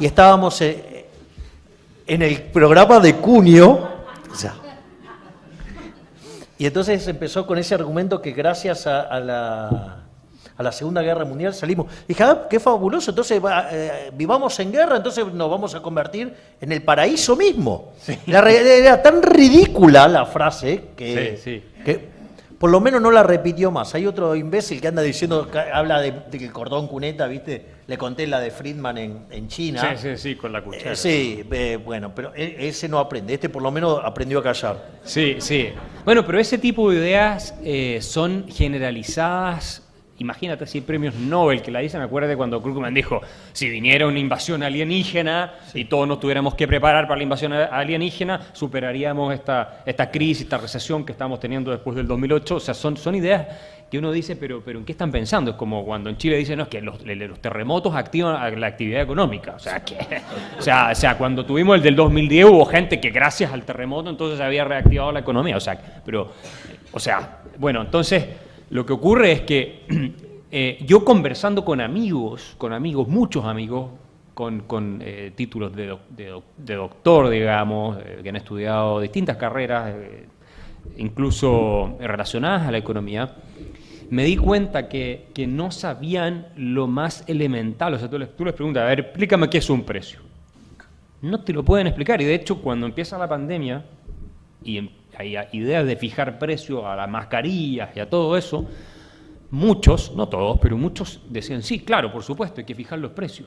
estábamos en el programa de Cunio, o sea, y entonces empezó con ese argumento que gracias a la Segunda Guerra Mundial salimos. Dije, qué fabuloso, entonces vivamos en guerra, entonces nos vamos a convertir en el paraíso mismo. Sí. Era tan ridícula la frase que por lo menos no la repitió más. Hay otro imbécil que anda diciendo, habla del cordón cuneta, ¿viste? Le conté la de Friedman en China. Sí, con la cuchara. Bueno, pero ese no aprende, este por lo menos aprendió a callar. Sí. Bueno, pero ese tipo de ideas son generalizadas. Imagínate si hay premios Nobel que la dicen. Acuérdate cuando Krugman dijo, si viniera una invasión alienígena y todos nos tuviéramos que preparar para la invasión alienígena, superaríamos esta crisis, esta recesión que estamos teniendo después del 2008. O sea, son ideas que uno dice, pero ¿en qué están pensando? Es como cuando en Chile dicen, no, es que los terremotos activan la actividad económica. O sea, cuando tuvimos el del 2010 hubo gente que gracias al terremoto entonces había reactivado la economía. Bueno, entonces lo que ocurre es que yo conversando con amigos, muchos amigos, con títulos de doctor, digamos, que han estudiado distintas carreras, incluso relacionadas a la economía, me di cuenta que no sabían lo más elemental. O sea, tú les preguntas, a ver, explícame qué es un precio. No te lo pueden explicar, y de hecho cuando empieza la pandemia y hay ideas de fijar precio a las mascarillas y a todo eso, muchos, no todos, pero muchos decían, sí, claro, por supuesto, hay que fijar los precios.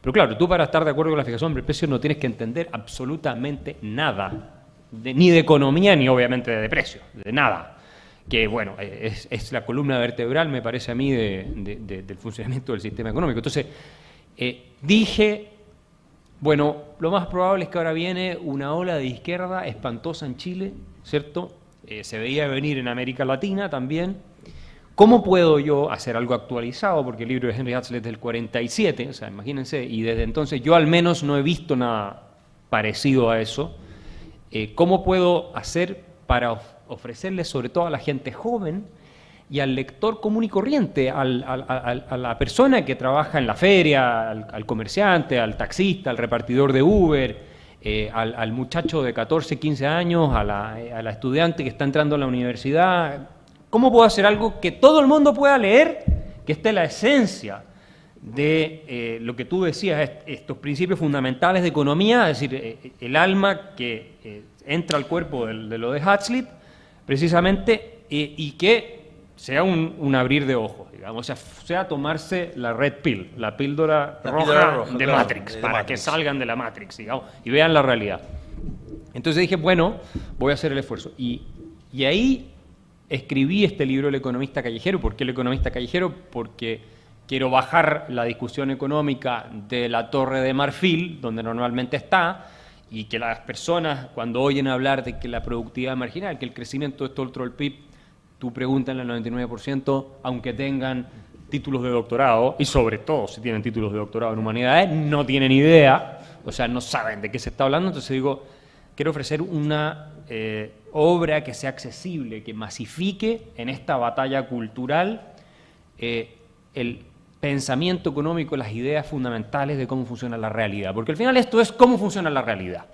Pero claro, tú para estar de acuerdo con la fijación del precio no tienes que entender absolutamente nada, ni de economía ni obviamente de precios, de nada. Que bueno, es la columna vertebral, me parece a mí, del funcionamiento del sistema económico. Entonces, dije, bueno, lo más probable es que ahora viene una ola de izquierda espantosa en Chile, ¿cierto? Se veía venir en América Latina también, ¿Cómo puedo yo hacer algo actualizado? Porque el libro de Henry Hazlitt es del 47, o sea, imagínense, y desde entonces yo al menos no he visto nada parecido a eso. ¿Cómo puedo hacer para ofrecerle sobre todo a la gente joven y al lector común y corriente, a la persona que trabaja en la feria, al comerciante, al taxista, al repartidor de Uber, al muchacho de 14, 15 años, a la estudiante que está entrando a la universidad? ¿Cómo puedo hacer algo que todo el mundo pueda leer, que esté la esencia de lo que tú decías, estos principios fundamentales de economía, es decir, el alma que entra al cuerpo de lo de Hazlitt, precisamente, y que sea un abrir de ojos, digamos, o sea tomarse la red pill, la píldora roja de claro, Matrix, de para Matrix. que salgan de la Matrix, digamos, y vean la realidad. Entonces dije, bueno, voy a hacer el esfuerzo. Y ahí escribí este libro, El economista callejero. ¿Por qué El economista callejero? Porque quiero bajar la discusión económica de la Torre de Marfil, donde normalmente está, y que las personas, cuando oyen hablar de que la productividad marginal, que el crecimiento es todo el PIB, tú pregúntale al 99%, aunque tengan títulos de doctorado, y sobre todo si tienen títulos de doctorado en humanidades, no tienen idea, o sea, no saben de qué se está hablando. Entonces digo, quiero ofrecer una obra que sea accesible, que masifique en esta batalla cultural el pensamiento económico, las ideas fundamentales de cómo funciona la realidad. Porque al final esto es cómo funciona la realidad.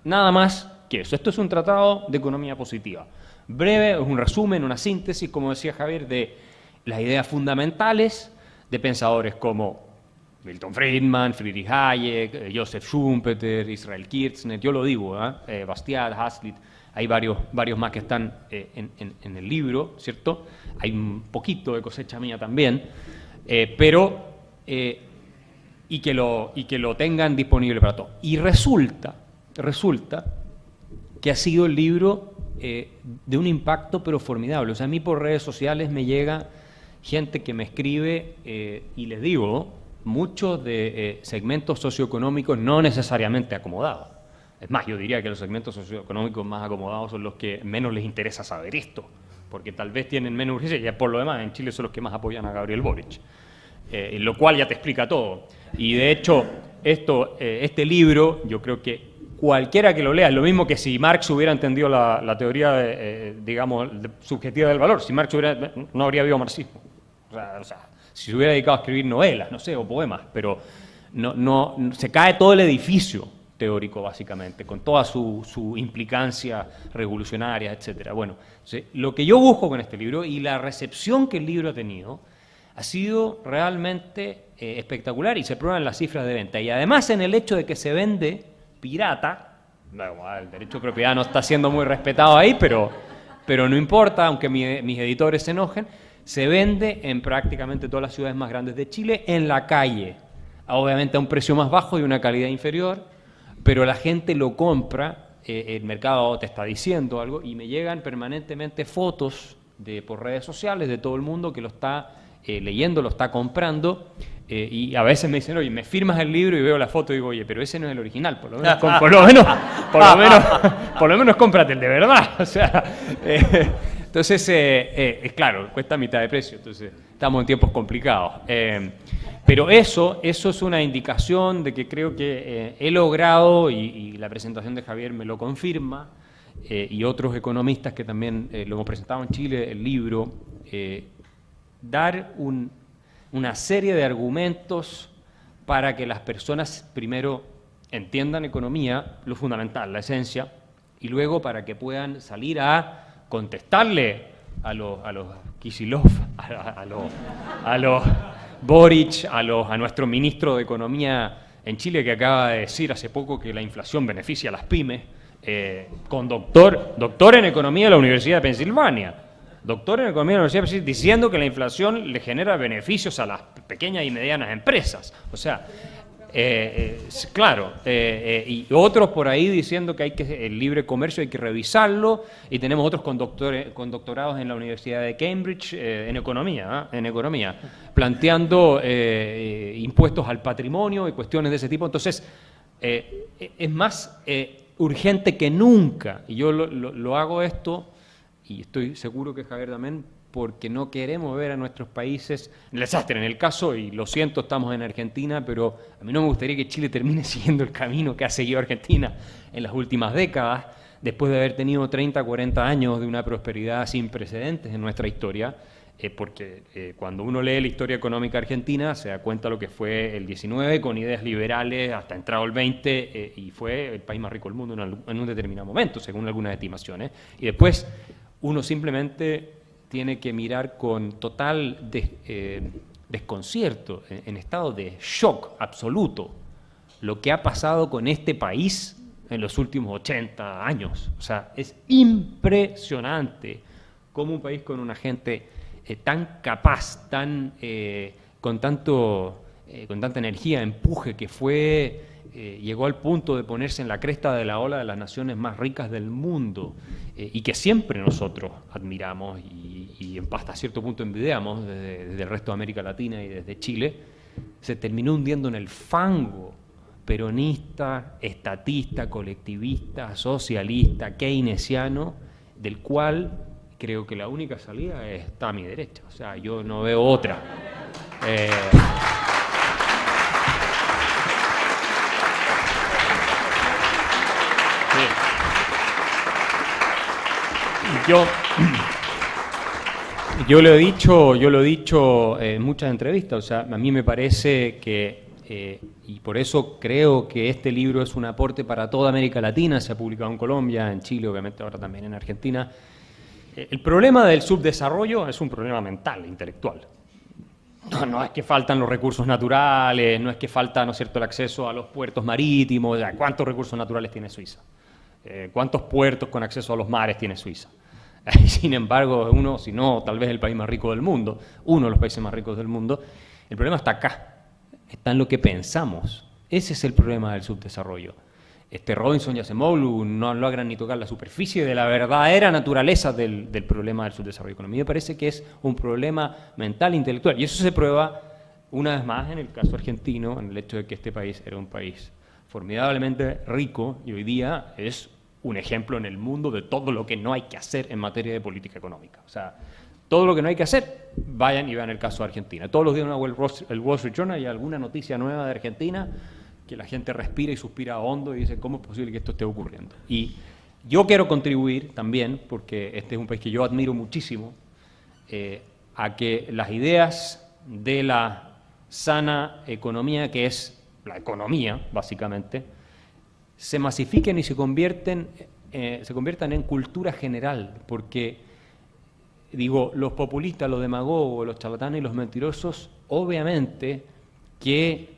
Nada más que eso. Esto es un tratado de economía positiva. Breve, es un resumen, una síntesis, como decía Javier, de las ideas fundamentales de pensadores como Milton Friedman, Friedrich Hayek, Joseph Schumpeter, Israel Kirzner, yo lo digo, Bastiat, Hazlitt, hay varios más que están en el libro, ¿cierto? Hay un poquito de cosecha mía también, y que lo tengan disponible para todos. Y resulta que ha sido el libro de un impacto pero formidable. O sea, a mí por redes sociales me llega gente que me escribe y les digo, muchos de segmentos socioeconómicos no necesariamente acomodados. Es más, yo diría que los segmentos socioeconómicos más acomodados son los que menos les interesa saber esto, porque tal vez tienen menos urgencia, y ya por lo demás en Chile son los que más apoyan a Gabriel Boric, lo cual ya te explica todo. Y de hecho, este libro, yo creo que cualquiera que lo lea, es lo mismo que si Marx hubiera entendido la teoría, digamos, subjetiva del valor. Si Marx no habría habido marxismo. O sea, si se hubiera dedicado a escribir novelas, no sé, o poemas, pero no se cae todo el edificio teórico, básicamente, con toda su implicancia revolucionaria, etcétera. Bueno, lo que yo busco con este libro y la recepción que el libro ha tenido ha sido realmente espectacular, y se prueban las cifras de venta. Y además en el hecho de que se vende pirata, el derecho de propiedad no está siendo muy respetado ahí, pero no importa, aunque mis editores se enojen, se vende en prácticamente todas las ciudades más grandes de Chile, en la calle, obviamente a un precio más bajo y una calidad inferior, pero la gente lo compra, el mercado te está diciendo algo, y me llegan permanentemente fotos por redes sociales de todo el mundo que lo está leyendo, lo está comprando, y a veces me dicen, oye, me firmas el libro, y veo la foto y digo, oye, pero ese no es el original, por lo menos cómprate el de verdad. O sea, entonces, claro, cuesta mitad de precio, entonces estamos en tiempos complicados. Pero eso es una indicación de que creo que he logrado, y la presentación de Javier me lo confirma, y otros economistas que también lo hemos presentado en Chile, el libro, dar una serie de argumentos para que las personas primero entiendan economía, lo fundamental, la esencia, y luego para que puedan salir a contestarle a los Kicillof, a los Boric, a nuestro ministro de Economía en Chile, que acaba de decir hace poco que la inflación beneficia a las pymes, con doctor en Economía de la Universidad de Pensilvania, diciendo que la inflación le genera beneficios a las pequeñas y medianas empresas. O sea, claro, y otros por ahí diciendo que el libre comercio hay que revisarlo, y tenemos otros con doctorados en la Universidad de Cambridge en economía, planteando impuestos al patrimonio y cuestiones de ese tipo. Entonces, es más urgente que nunca, y yo lo hago esto, y estoy seguro que Javier también, porque no queremos ver a nuestros países en el desastre. En el caso, y lo siento, estamos en Argentina, pero a mí no me gustaría que Chile termine siguiendo el camino que ha seguido Argentina en las últimas décadas, después de haber tenido 30, 40 años de una prosperidad sin precedentes en nuestra historia, porque cuando uno lee la historia económica argentina se da cuenta lo que fue el 19 con ideas liberales hasta entrado el 20 y fue el país más rico del mundo en un determinado momento, según algunas estimaciones. Y después uno simplemente tiene que mirar con total desconcierto, en estado de shock absoluto, lo que ha pasado con este país en los últimos 80 años. O sea, es impresionante cómo un país con una gente tan capaz, con tanta energía, empuje, que llegó al punto de ponerse en la cresta de la ola de las naciones más ricas del mundo, y que siempre nosotros admiramos y hasta cierto punto envidiamos desde el resto de América Latina y desde Chile, se terminó hundiendo en el fango peronista, estatista, colectivista, socialista, keynesiano, del cual creo que la única salida está a mi derecha. O sea, yo no veo otra. Yo lo he dicho en muchas entrevistas. O sea, a mí me parece que y por eso creo que este libro es un aporte para toda América Latina. Se ha publicado en Colombia, en Chile, obviamente ahora también en Argentina. El problema del subdesarrollo es un problema mental, intelectual. No es que faltan los recursos naturales, no es que falta, ¿no es cierto?, el acceso a los puertos marítimos. ¿Cuántos recursos naturales tiene Suiza? ¿Cuántos puertos con acceso a los mares tiene Suiza? Sin embargo, si no, tal vez el país más rico del mundo, uno de los países más ricos del mundo. El problema está acá, está en lo que pensamos. Ese es el problema del subdesarrollo. Robinson y Acemoglu no logran ni tocar la superficie de la verdadera naturaleza del problema del subdesarrollo económico. A mí me parece que es un problema mental e intelectual, y eso se prueba una vez más en el caso argentino, en el hecho de que este país era un país formidablemente rico y hoy día es un ejemplo en el mundo de todo lo que no hay que hacer en materia de política económica. O sea, todo lo que no hay que hacer, vayan y vean el caso de Argentina. Todos los días en el Wall Street Journal hay alguna noticia nueva de Argentina que la gente respira y suspira hondo y dice, ¿cómo es posible que esto esté ocurriendo? Y yo quiero contribuir también, porque este es un país que yo admiro muchísimo, a que las ideas de la sana economía, que es la economía, básicamente, se masifiquen y se conviertan en cultura general, porque, digo, los populistas, los demagogos, los charlatanes y los mentirosos, obviamente que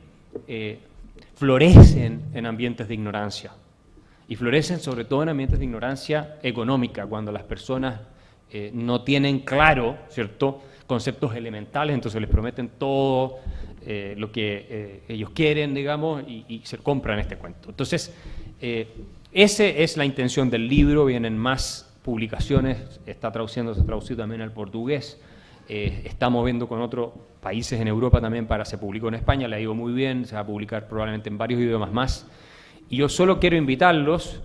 florecen en ambientes de ignorancia, y florecen sobre todo en ambientes de ignorancia económica, cuando las personas no tienen claro, ¿cierto?, conceptos elementales, entonces les prometen todo lo que ellos quieren, digamos, y se compran este cuento. Entonces, esa es la intención del libro. Vienen más publicaciones, se ha traducido también al portugués. Estamos viendo con otros países en Europa también, se publicó en España, le ha ido muy bien, se va a publicar probablemente en varios idiomas más. Y yo solo quiero invitarlos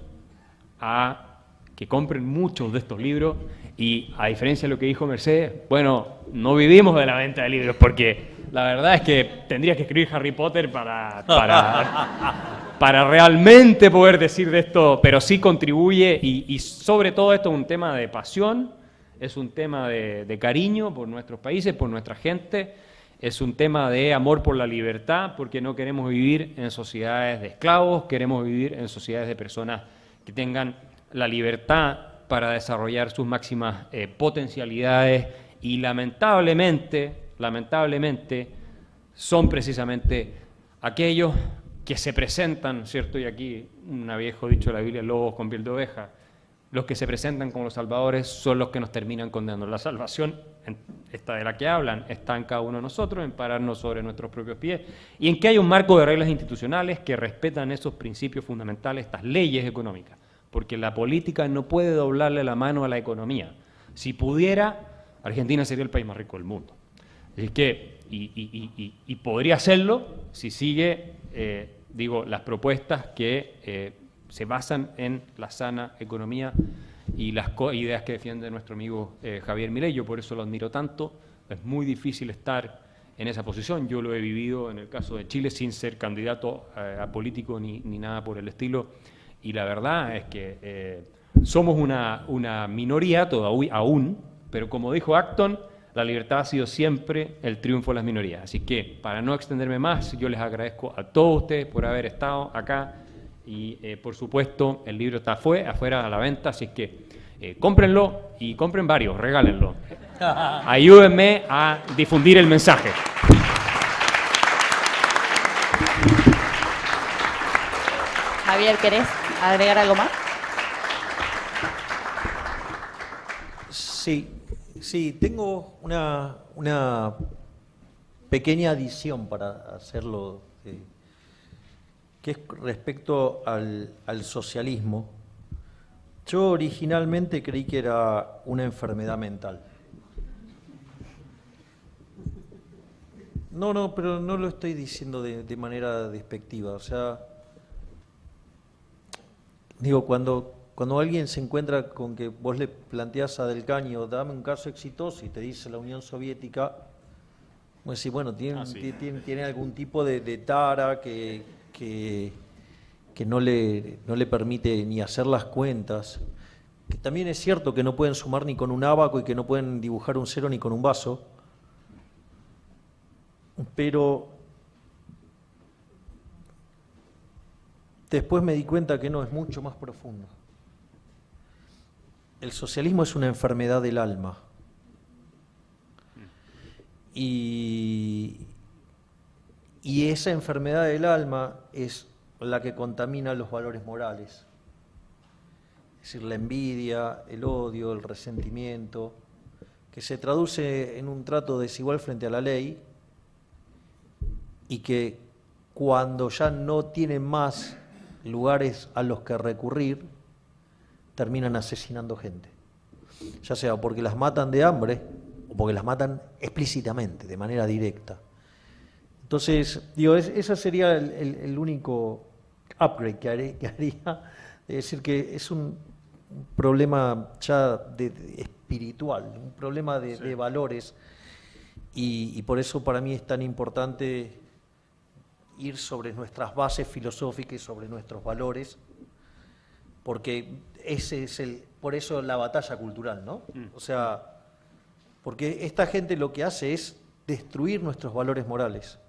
a que compren muchos de estos libros y, a diferencia de lo que dijo Mercedes, bueno, no vivimos de la venta de libros, porque la verdad es que tendría que escribir Harry Potter para realmente poder decir de esto, pero sí contribuye y sobre todo esto es un tema de pasión, es un tema de cariño por nuestros países, por nuestra gente, es un tema de amor por la libertad, porque no queremos vivir en sociedades de esclavos, queremos vivir en sociedades de personas que tengan la libertad para desarrollar sus máximas potencialidades, y lamentablemente son precisamente aquellos que se presentan, ¿cierto? Y aquí un viejo dicho de la Biblia, lobos con piel de oveja. Los que se presentan como los salvadores son los que nos terminan condenando. La salvación, esta de la que hablan, está en cada uno de nosotros, en pararnos sobre nuestros propios pies y en que hay un marco de reglas institucionales que respetan esos principios fundamentales, estas leyes económicas, porque la política no puede doblarle la mano a la economía. Si pudiera, Argentina sería el país más rico del mundo. Así que, y podría hacerlo si sigue, las propuestas que se basan en la sana economía y las ideas que defiende nuestro amigo Javier Milei. Yo por eso lo admiro tanto. Es muy difícil estar en esa posición. Yo lo he vivido en el caso de Chile sin ser candidato a político ni nada por el estilo. Y la verdad es que somos una minoría todavía aún, pero como dijo Acton, la libertad ha sido siempre el triunfo de las minorías. Así que, para no extenderme más, yo les agradezco a todos ustedes por haber estado acá y, por supuesto, el libro está afuera a la venta, así que cómprenlo y compren varios, regálenlo. Ayúdenme a difundir el mensaje. Javier, ¿querés agregar algo más? Sí, tengo una pequeña adición para hacerlo, que es respecto al socialismo. Yo originalmente creí que era una enfermedad mental. No, pero no lo estoy diciendo de manera despectiva. O sea, digo, cuando alguien se encuentra con que vos le planteás a Del Caño, dame un caso exitoso, y te dice la Unión Soviética, vos decís, bueno, tiene algún tipo de tara que no le permite ni hacer las cuentas, que también es cierto que no pueden sumar ni con un ábaco y que no pueden dibujar un cero ni con un vaso, pero después me di cuenta que no, es mucho más profundo. El socialismo es una enfermedad del alma. Y esa enfermedad del alma es la que contamina los valores morales. Es decir, la envidia, el odio, el resentimiento, que se traduce en un trato desigual frente a la ley y que cuando ya no tienen más lugares a los que recurrir, terminan asesinando gente, ya sea porque las matan de hambre o porque las matan explícitamente, de manera directa. Entonces, digo, ese sería el único upgrade que haría, es decir, que es un problema ya espiritual, un problema de valores, y por eso para mí es tan importante ir sobre nuestras bases filosóficas y sobre nuestros valores, porque ese es por eso la batalla cultural, ¿no? O sea, porque esta gente lo que hace es destruir nuestros valores morales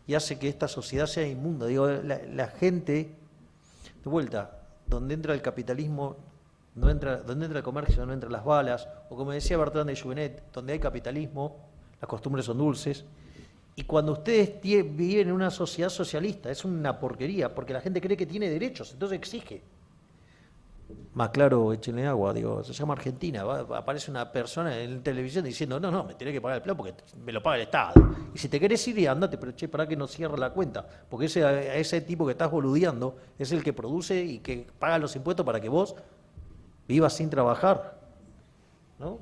y hace que esta sociedad sea inmunda. Digo, la gente, de vuelta, donde entra el capitalismo, donde entra el comercio, no entran las balas, o como decía Bertrand de Juvenet, donde hay capitalismo, las costumbres son dulces. Y cuando ustedes viven en una sociedad socialista, es una porquería, porque la gente cree que tiene derechos, entonces exige. Más claro, échenle agua, digo, se llama Argentina, aparece una persona en televisión diciendo, no, me tenés que pagar el plan porque me lo paga el Estado. Y si te querés ir, andate, pero para que no cierre la cuenta, porque ese tipo que estás boludeando es el que produce y que paga los impuestos para que vos vivas sin trabajar, ¿no?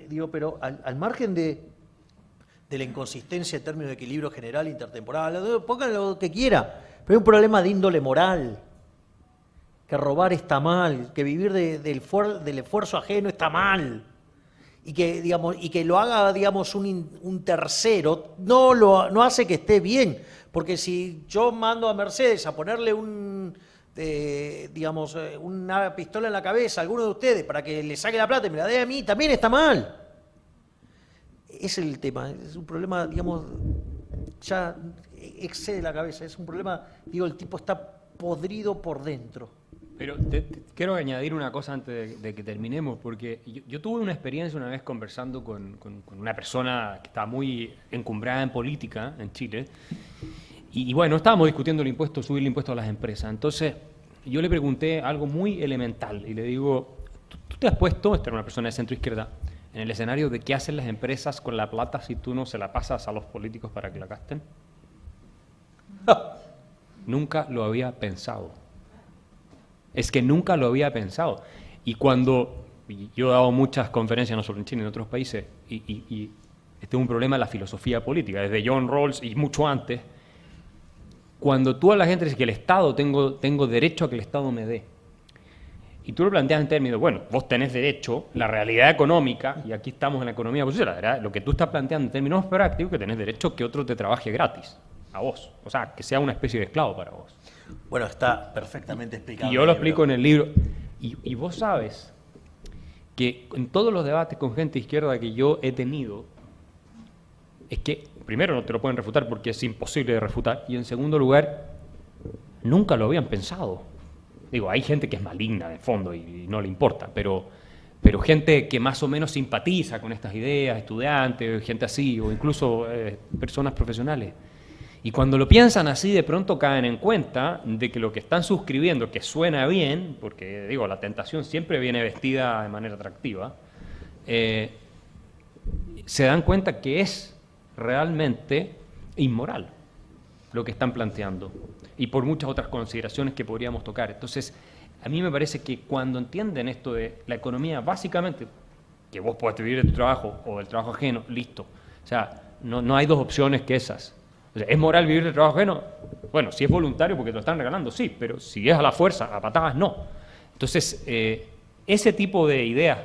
Digo, pero al margen de la inconsistencia en términos de equilibrio general, intertemporal, pongan lo que quiera, pero hay un problema de índole moral, que robar está mal, que vivir del esfuerzo ajeno está mal, y que lo haga, digamos, un tercero, no hace que esté bien, porque si yo mando a Mercedes a ponerle una pistola en la cabeza a alguno de ustedes para que le saque la plata y me la dé a mí, también está mal. Ese es el tema, es un problema, digamos, ya excede la cabeza, es un problema, digo, el tipo está podrido por dentro. Pero quiero añadir una cosa antes de que terminemos, porque yo tuve una experiencia una vez conversando con una persona que está muy encumbrada en política en Chile, y bueno, estábamos discutiendo subir el impuesto a las empresas. Entonces yo le pregunté algo muy elemental y le digo, ¿tú te has puesto, esta era una persona de centro izquierda, en el escenario de qué hacen las empresas con la plata si tú no se la pasas a los políticos para que la gasten? Nunca lo había pensado. Es que nunca lo había pensado. Y cuando yo he dado muchas conferencias, no solo en Chile, en otros países, y este es un problema de la filosofía política, desde John Rawls y mucho antes, cuando tú a la gente dices que el Estado, tengo derecho a que el Estado me dé, Y tú lo planteas en términos, bueno, vos tenés derecho, la realidad económica, y aquí estamos en la economía positiva, ¿verdad? Lo que tú estás planteando en términos prácticos, que tenés derecho que otro te trabaje gratis, a vos. O sea, que sea una especie de esclavo para vos. Bueno, está perfectamente explicado. Y yo lo explico en el libro. Y vos sabes que en todos los debates con gente de izquierda que yo he tenido, es que, primero, no te lo pueden refutar porque es imposible de refutar, y en segundo lugar, nunca lo habían pensado. Digo, hay gente que es maligna de fondo y no le importa, pero gente que más o menos simpatiza con estas ideas, estudiantes, gente así, o incluso personas profesionales. Y cuando lo piensan así, de pronto caen en cuenta de que lo que están suscribiendo, que suena bien, porque digo, la tentación siempre viene vestida de manera atractiva, se dan cuenta que es realmente inmoral lo que están planteando, y por muchas otras consideraciones que podríamos tocar. Entonces, a mí me parece que cuando entienden esto de la economía, básicamente, que vos podés vivir de tu trabajo o del trabajo ajeno, listo. O sea, no hay dos opciones que esas. O sea, ¿es moral vivir del trabajo ajeno? Bueno, si es voluntario porque te lo están regalando, sí, pero si es a la fuerza, a patadas, no. Entonces, ese tipo de ideas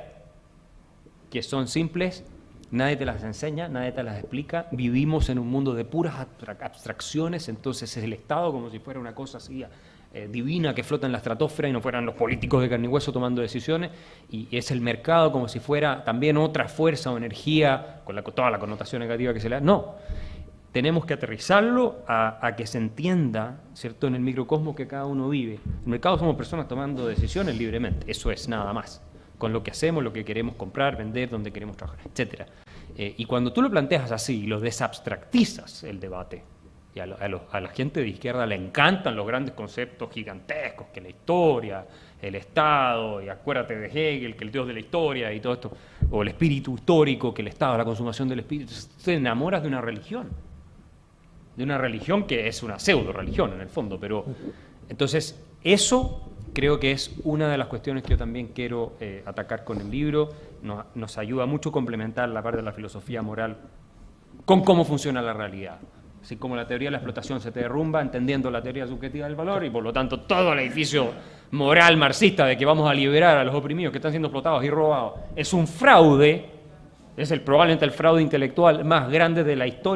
que son simples, nadie te las enseña, nadie te las explica. Vivimos en un mundo de puras abstracciones, entonces es el Estado como si fuera una cosa así divina que flota en la estratosfera y no fueran los políticos de carne y hueso tomando decisiones, y es el mercado como si fuera también otra fuerza o energía, con toda la connotación negativa que se le da. No, tenemos que aterrizarlo a que se entienda, ¿cierto?, en el microcosmos que cada uno vive. En el mercado somos personas tomando decisiones libremente, eso es nada más, con lo que hacemos, lo que queremos comprar, vender, dónde queremos trabajar, etc. Y cuando tú lo planteas así y lo desabstractizas el debate, y a la gente de izquierda le encantan los grandes conceptos gigantescos, que la historia, el Estado, y acuérdate de Hegel, que el Dios de la historia y todo esto, o el espíritu histórico, que el Estado, la consumación del espíritu, te enamoras de una religión que es una pseudo-religión en el fondo, pero entonces eso creo que es una de las cuestiones que yo también quiero atacar con el libro. Nos ayuda mucho a complementar la parte de la filosofía moral con cómo funciona la realidad. Así como la teoría de la explotación se te derrumba entendiendo la teoría subjetiva del valor, y por lo tanto todo el edificio moral marxista de que vamos a liberar a los oprimidos que están siendo explotados y robados es un fraude, es probablemente el fraude intelectual más grande de la historia.